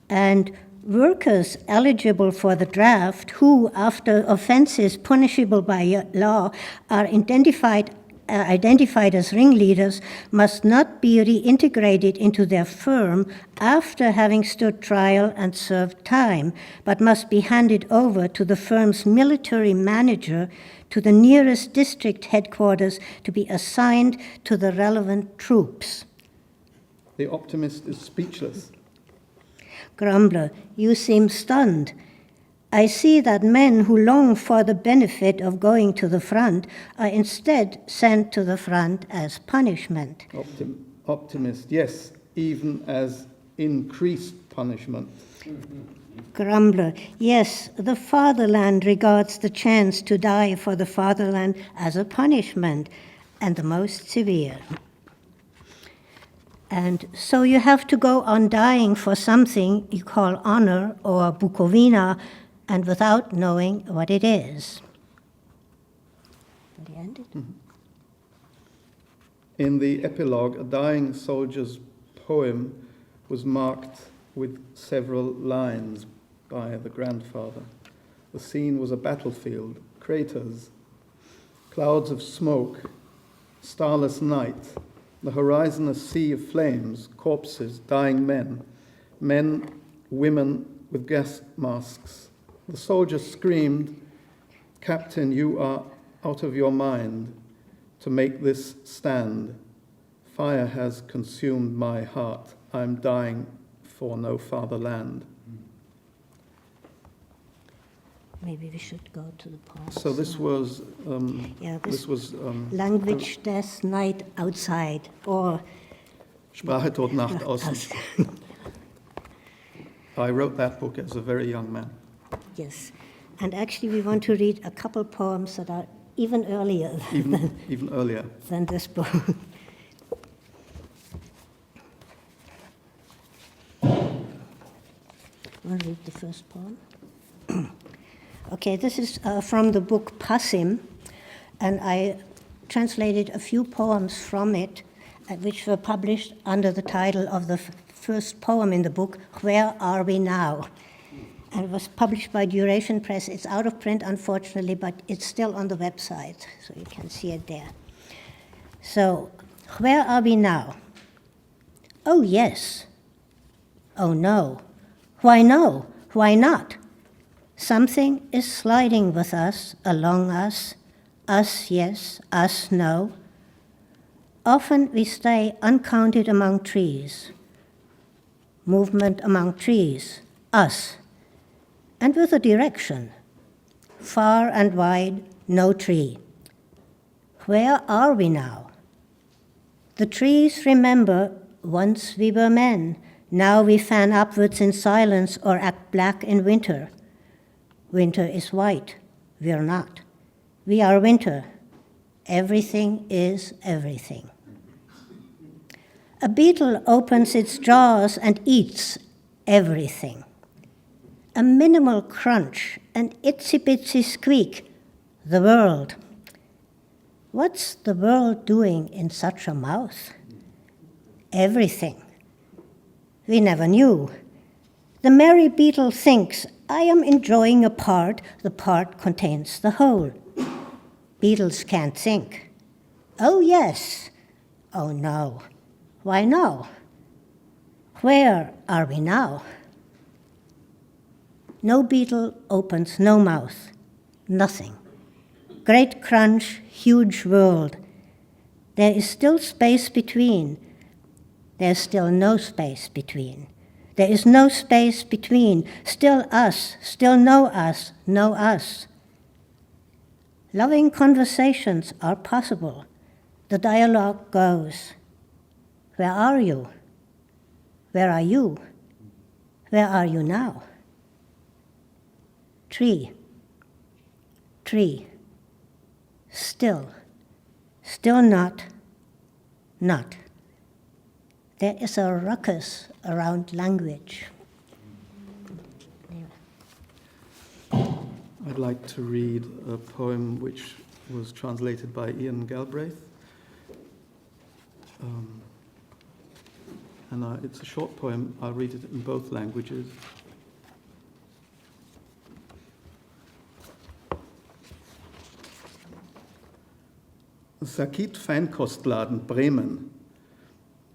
And workers eligible for the draft who, after offenses punishable by law, are identified as ringleaders must not be reintegrated into their firm after having stood trial and served time, but must be handed over to the firm's military manager to the nearest district headquarters to be assigned to the relevant troops. The Optimist is speechless. Grumbler, you seem stunned. I see that men who long for the benefit of going to the front are instead sent to the front as punishment. Optimist, yes, even as increased punishment. Grumbler, yes, the fatherland regards the chance to die for the fatherland as a punishment, and the most severe. And so you have to go on dying for something you call honor or Bukovina, and without knowing what it is. The end. In the epilogue, a dying soldier's poem was marked with several lines by the grandfather. The scene was a battlefield, craters, clouds of smoke, starless night, the horizon a sea of flames, corpses, dying men, women with gas masks. The soldier screamed, "Captain, you are out of your mind to make this stand. Fire has consumed my heart. I'm dying for no fatherland." Maybe we should go to the poem. So this was Language, Death, Night, Outside, or Sprache, Tod, Nacht, Außen. I wrote that book as a very young man. yes. And actually we want to read a couple poems that are even earlier Even earlier. than this book. Want to read the first poem? Okay, this is from the book Passim, and I translated a few poems from it, which were published under the title of the first poem in the book, Where Are We Now? And it was published by Duration Press. It's out of print, unfortunately, but it's still on the website, so you can see it there. So, where are we now? Oh, yes. Oh, no. Why no? Why not? Something is sliding with us, along us. Us, yes. Us, no. Often we stay uncounted among trees. Movement among trees. Us. And with a direction. Far and wide, no tree. Where are we now? The trees remember once we were men. Now we fan upwards in silence or act black in winter. Winter is white. We are not. We are winter. Everything is everything. A beetle opens its jaws and eats everything. A minimal crunch, an itsy-bitsy squeak, the world. What's the world doing in such a mouth? Everything. We never knew. The merry beetle thinks, I am enjoying a part, the part contains the whole. Beetles can't think. Oh yes. Oh no. Why no? Where are we now? No beetle opens no mouth. Nothing. Great crunch, huge world. There is still space between. There's still no space between. There is no space between. Still us, still know us, know us. Loving conversations are possible. The dialogue goes. Where are you? Where are you? Where are you now? Tree. Tree. Still. Still not. Not. There is a ruckus around language. I'd like to read a poem which was translated by Ian Galbraith. It's a short poem. I'll read it in both languages. Sakit Feinkostladen, Bremen.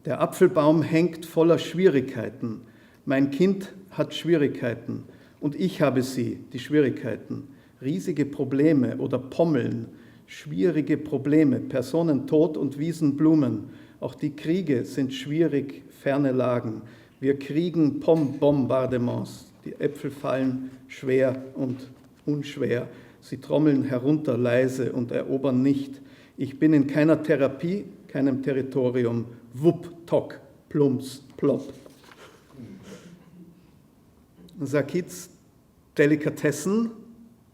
Der Apfelbaum hängt voller Schwierigkeiten. Mein Kind hat Schwierigkeiten und ich habe sie, die Schwierigkeiten. Riesige Probleme oder Pommeln, schwierige Probleme, Personen tot und Wiesenblumen. Auch die Kriege sind schwierig, ferne Lagen. Wir kriegen Bombardements. Die Äpfel fallen schwer und unschwer. Sie trommeln herunter leise und erobern nicht. Ich bin in keiner Therapie, keinem Territorium. Wupp, tock, plumps, plopp. Sakits Delikatessen,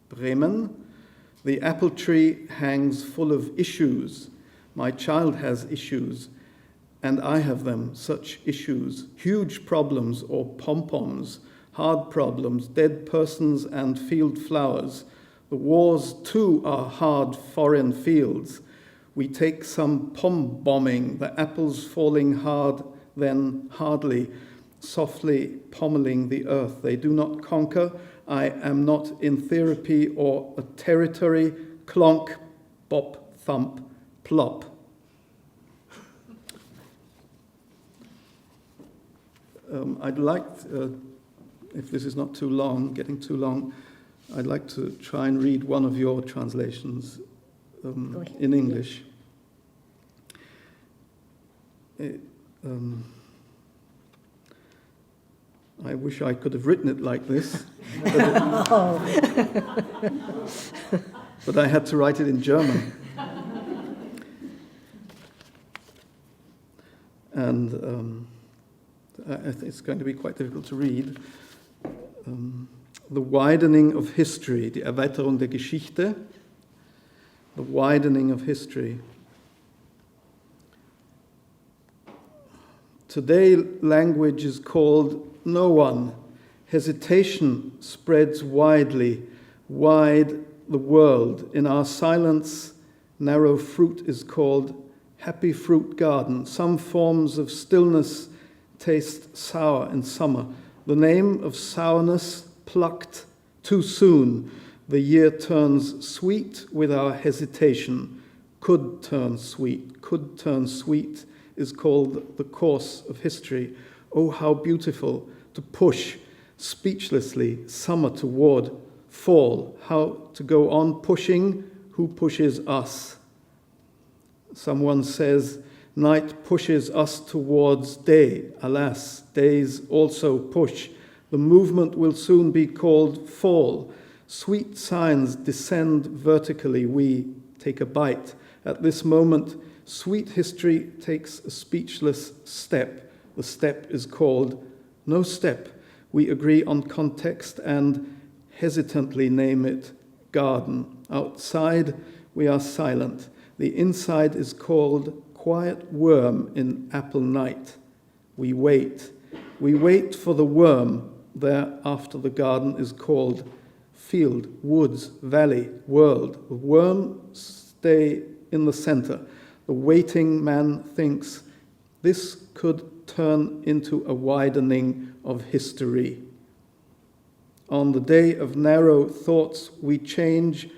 Bremen. The apple tree hangs full of issues. My child has issues, and I have them, such issues. Huge problems or pom-poms, hard problems, dead persons and field flowers. The wars too are hard foreign fields. We take some pom bombing, the apples falling hard, then hardly, softly pommeling the earth. They do not conquer. I am not in therapy or a territory. Clonk, bop, thump, plop. I'd like, if this is not too long, getting too long, I'd like to try and read one of your translations in English. I wish I could have written it like this, but I had to write it in German. And it's going to be quite difficult to read. The Widening of History, die Erweiterung der Geschichte, the Widening of History. Today, language is called no one. Hesitation spreads widely, wide the world. In our silence, narrow fruit is called happy fruit garden. Some forms of stillness taste sour in summer. The name of sourness plucked too soon. The year turns sweet with our hesitation. Could turn sweet is called the course of history. Oh, how beautiful to push speechlessly summer toward fall. How to go on pushing, who pushes us? Someone says, night pushes us towards day. Alas, days also push. The movement will soon be called fall. Sweet signs descend vertically. We take a bite. At this moment, sweet history takes a speechless step. The step is called no step. We agree on context and hesitantly name it garden. Outside, we are silent. The inside is called quiet worm in apple night. We wait. We wait for the worm. Thereafter the garden is called field, woods, valley, world. The worm stay in the center. The waiting man thinks this could turn into a widening of history. On the day of narrow thoughts, we change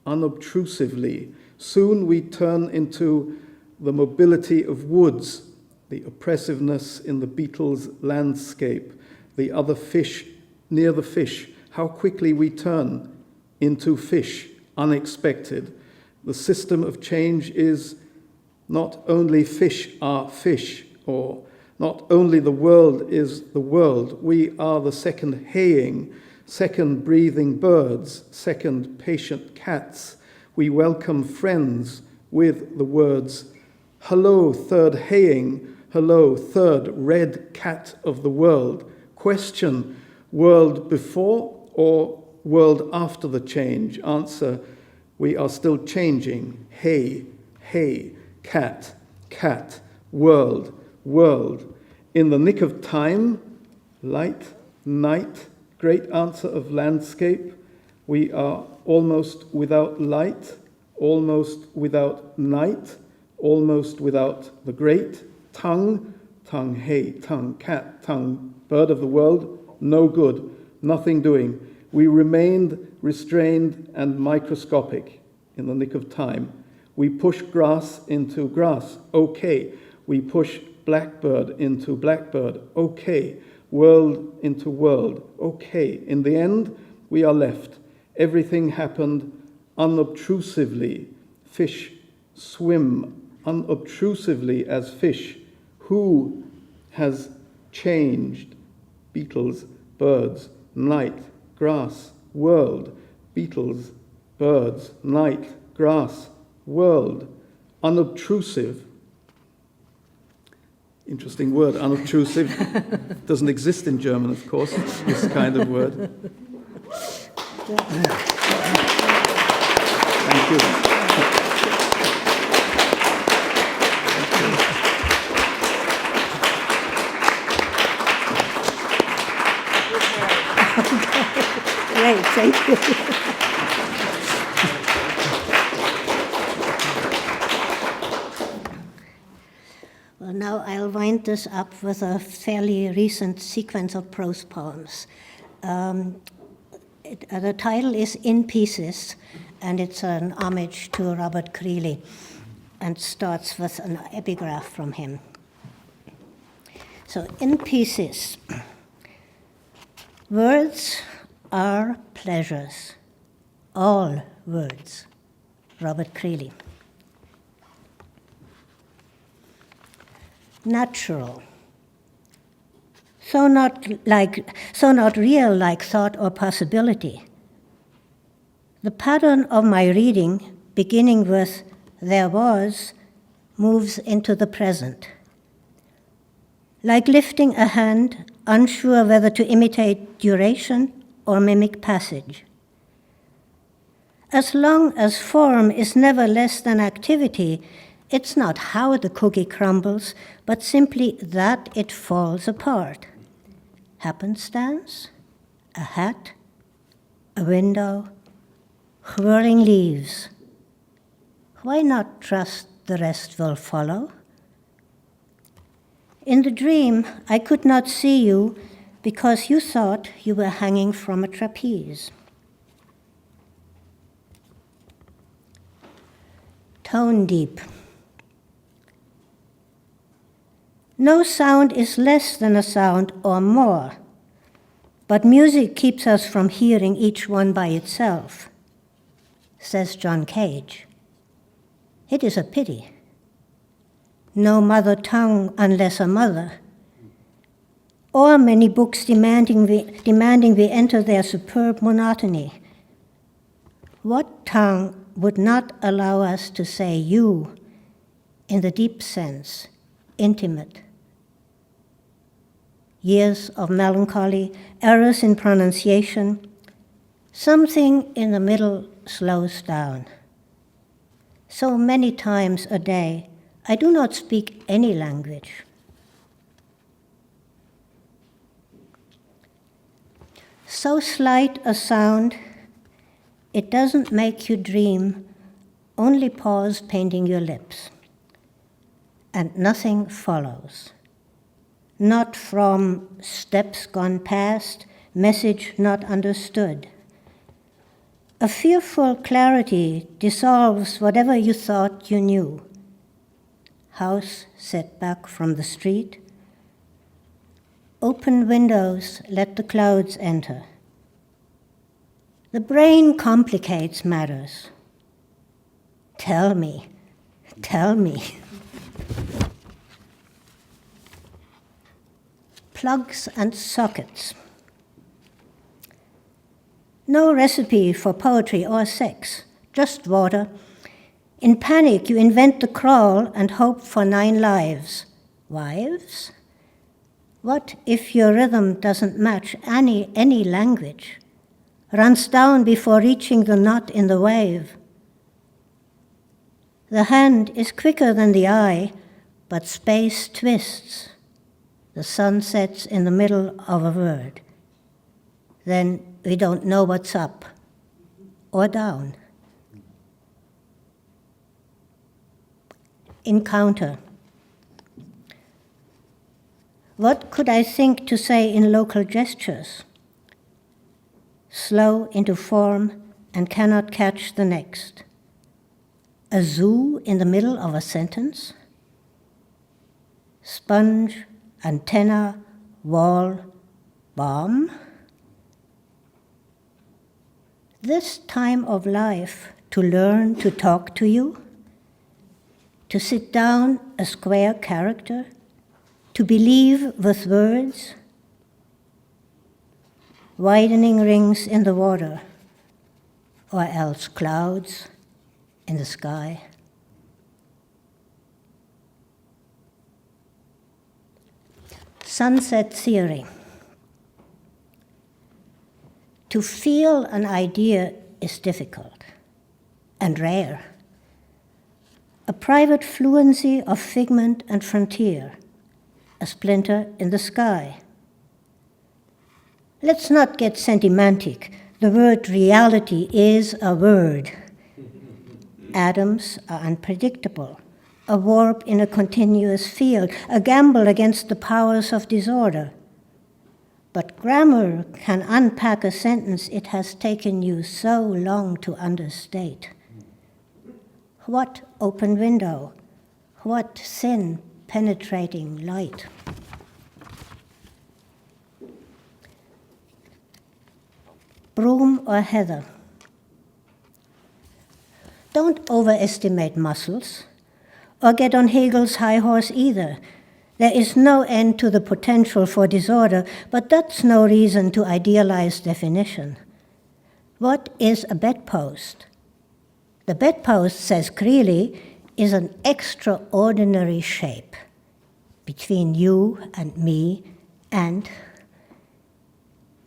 unobtrusively. Soon we turn into the mobility of woods, the oppressiveness in the beetle's landscape, the other fish near the fish, how quickly we turn into fish, unexpected. The system of change is not only fish are fish, or not only the world is the world. We are the second haying, second breathing birds, second patient cats. We welcome friends with the words, hello, third haying, hello, third red cat of the world. Question, world before or world after the change? Answer, we are still changing. Hay, hay, cat, cat, world, world. In the nick of time, light, night, great answer of landscape. We are almost without light, almost without night, almost without the great tongue, tongue, hey, tongue, cat, tongue, bird of the world, no good, nothing doing. We remained restrained and microscopic in the nick of time. We push grass into grass, okay. We push blackbird into blackbird, okay. World into world, okay. In the end, we are left. Everything happened unobtrusively. Fish swim unobtrusively as fish. Who has changed? Beetles, birds, night, grass, world. Beetles, birds, night, grass, world. Unobtrusive. Interesting word, unobtrusive. Doesn't exist in German, of course, this kind of word. Thank you. Woodberry. now I'll wind this up with a fairly recent sequence of prose poems. The title is In Pieces, and it's an homage to Robert Creeley, and starts with an epigraph from him. So, in pieces. Words are pleasures, all words. Robert Creeley. Natural. So not real like thought or possibility. The pattern of my reading, beginning with there was, moves into the present. Like lifting a hand, unsure whether to imitate duration or mimic passage. As long as form is never less than activity, it's not how the cookie crumbles, but simply that it falls apart. Happenstance, a hat, a window, whirling leaves. Why not trust the rest will follow? In the dream, I could not see you because you thought you were hanging from a trapeze. Tone deep. No sound is less than a sound or more, but music keeps us from hearing each one by itself, says John Cage. It is a pity. No mother tongue unless a mother, or many books demanding we enter their superb monotony. What tongue would not allow us to say you in the deep sense, intimate? Years of melancholy, errors in pronunciation, something in the middle slows down. So many times a day, I do not speak any language. So slight a sound, it doesn't make you dream, only pause painting your lips. And nothing follows. Not from steps gone past, message not understood. A fearful clarity dissolves whatever you thought you knew. House set back from the street. Open windows let the clouds enter. The brain complicates matters. Tell me, tell me. Plugs and sockets. No recipe for poetry or sex, just water. In panic, you invent the crawl and hope for 9 lives. Wives? What if your rhythm doesn't match any language? Runs down before reaching the knot in the wave. The hand is quicker than the eye, but space twists. The sun sets in the middle of a word. Then we don't know what's up or down. Encounter. What could I think to say in local gestures? Slow into form and cannot catch the next. A zoo in the middle of a sentence? Sponge, antenna, wall, bomb? This time of life to learn to talk to you? To sit down a square character? To believe with words? Widening rings in the water, or else clouds in the sky. Sunset theory. To feel an idea is difficult and rare. A private fluency of figment and frontier, a splinter in the sky. Let's not get sentimentic. The word reality is a word. Atoms are unpredictable. a warp in a continuous field, a gamble against the powers of disorder. But grammar can unpack a sentence it has taken you so long to understate. What open window? What thin, penetrating light? Broom or heather? Don't overestimate muscles, or get on Hegel's high horse either. There is no end to the potential for disorder, but that's no reason to idealize definition. What is a bedpost? The bedpost, says Creeley, is an extraordinary shape between you and me and...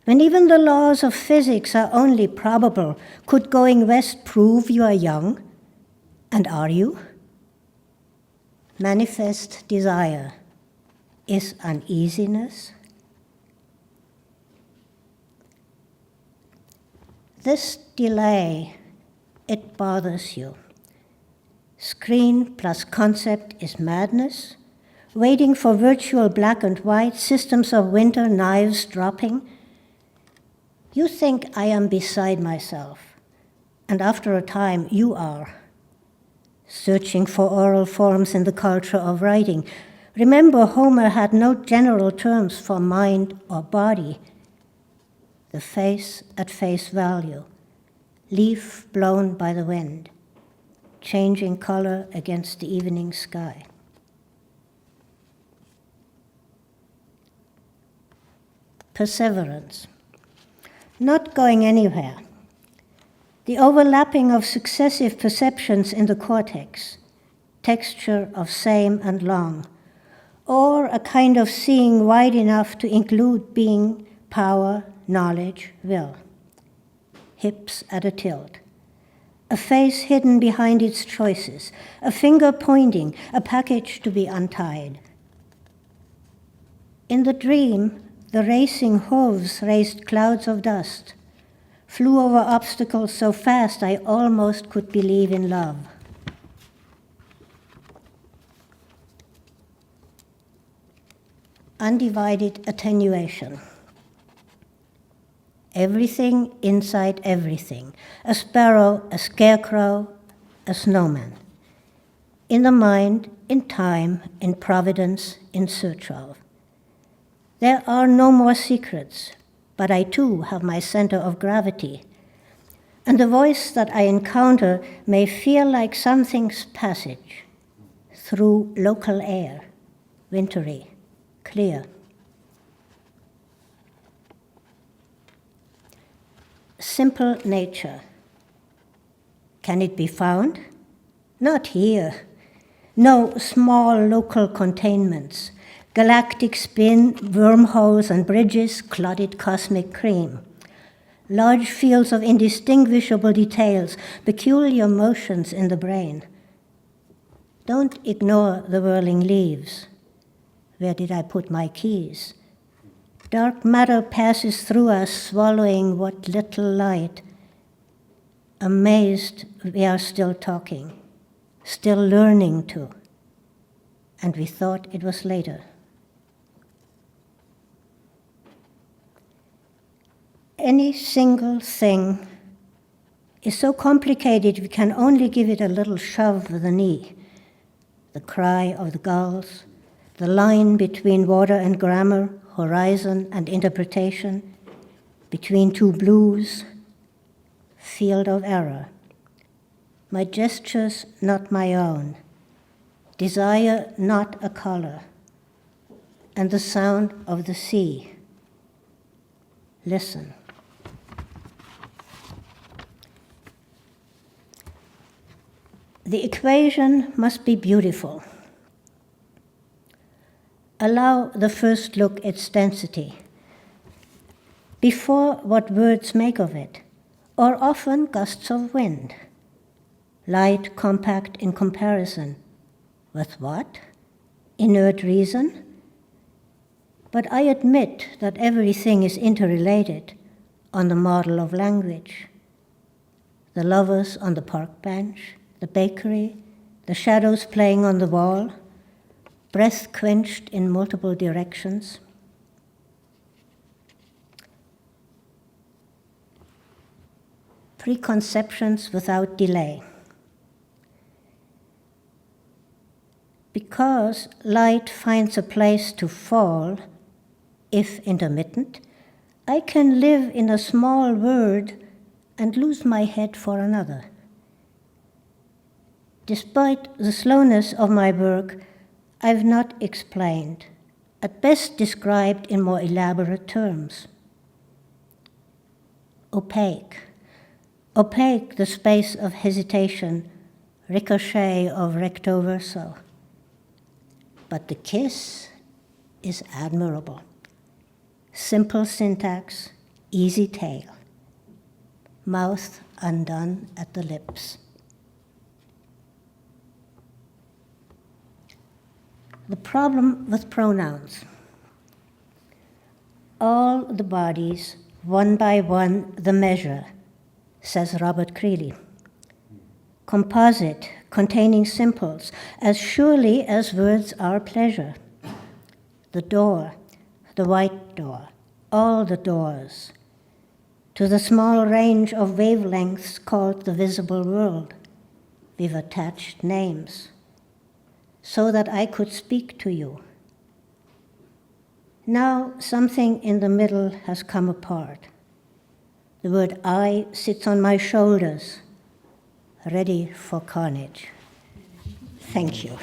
When even the laws of physics are only probable, could going west prove you are young? And are you? Manifest desire is uneasiness. This delay, it bothers you. Screen plus concept is madness. Waiting for virtual black and white, systems of winter, knives dropping. You think I am beside myself, and after a time you are. Searching for oral forms in the culture of writing. Remember, Homer had no general terms for mind or body. The face at face value, leaf blown by the wind, changing color against the evening sky. Perseverance. Not going anywhere. The overlapping of successive perceptions in the cortex, texture of same and long, or a kind of seeing wide enough to include being, power, knowledge, will. Hips at a tilt. A face hidden behind its choices, a finger pointing, a package to be untied. In the dream, the racing hooves raised clouds of dust, flew over obstacles so fast I almost could believe in love. Undivided attenuation. Everything inside everything. A sparrow, a scarecrow, a snowman. In the mind, in time, in providence, in search of. There are no more secrets, but I too have my center of gravity. And the voice that I encounter may feel like something's passage through local air, wintry, clear. Simple nature. Can it be found? Not here. No small local containments. Galactic spin, wormholes and bridges, clotted cosmic cream. Large fields of indistinguishable details, peculiar motions in the brain. Don't ignore the whirling leaves. Where did I put my keys? Dark matter passes through us, swallowing what little light. Amazed, we are still talking, still learning to. And we thought it was later. Any single thing is so complicated we can only give it a little shove with the knee. The cry of the gulls, the line between water and grammar, horizon and interpretation, between two blues, field of error. My gestures not my own, desire not a color, and the sound of the sea. Listen. The equation must be beautiful. Allow the first look its density. Before what words make of it, or often gusts of wind. Light compact in comparison. With what? Inert reason? But I admit that everything is interrelated on the model of language. The lovers on the park bench, the bakery, the shadows playing on the wall, breath quenched in multiple directions. Preconceptions without delay. Because light finds a place to fall, if intermittent, I can live in a small word and lose my head for another. Despite the slowness of my work, I've not explained, at best described in more elaborate terms. Opaque, the space of hesitation, ricochet of recto verso. But the kiss is admirable. Simple syntax, easy tail. Mouth undone at the lips. The problem with pronouns. All the bodies, one by one, the measure, says Robert Creeley. Composite, containing simples, as surely as words are pleasure. The door, the white door, all the doors, to the small range of wavelengths called the visible world, we've attached names, so that I could speak to you. Now something in the middle has come apart. The word I sits on my shoulders, ready for carnage. Thank you.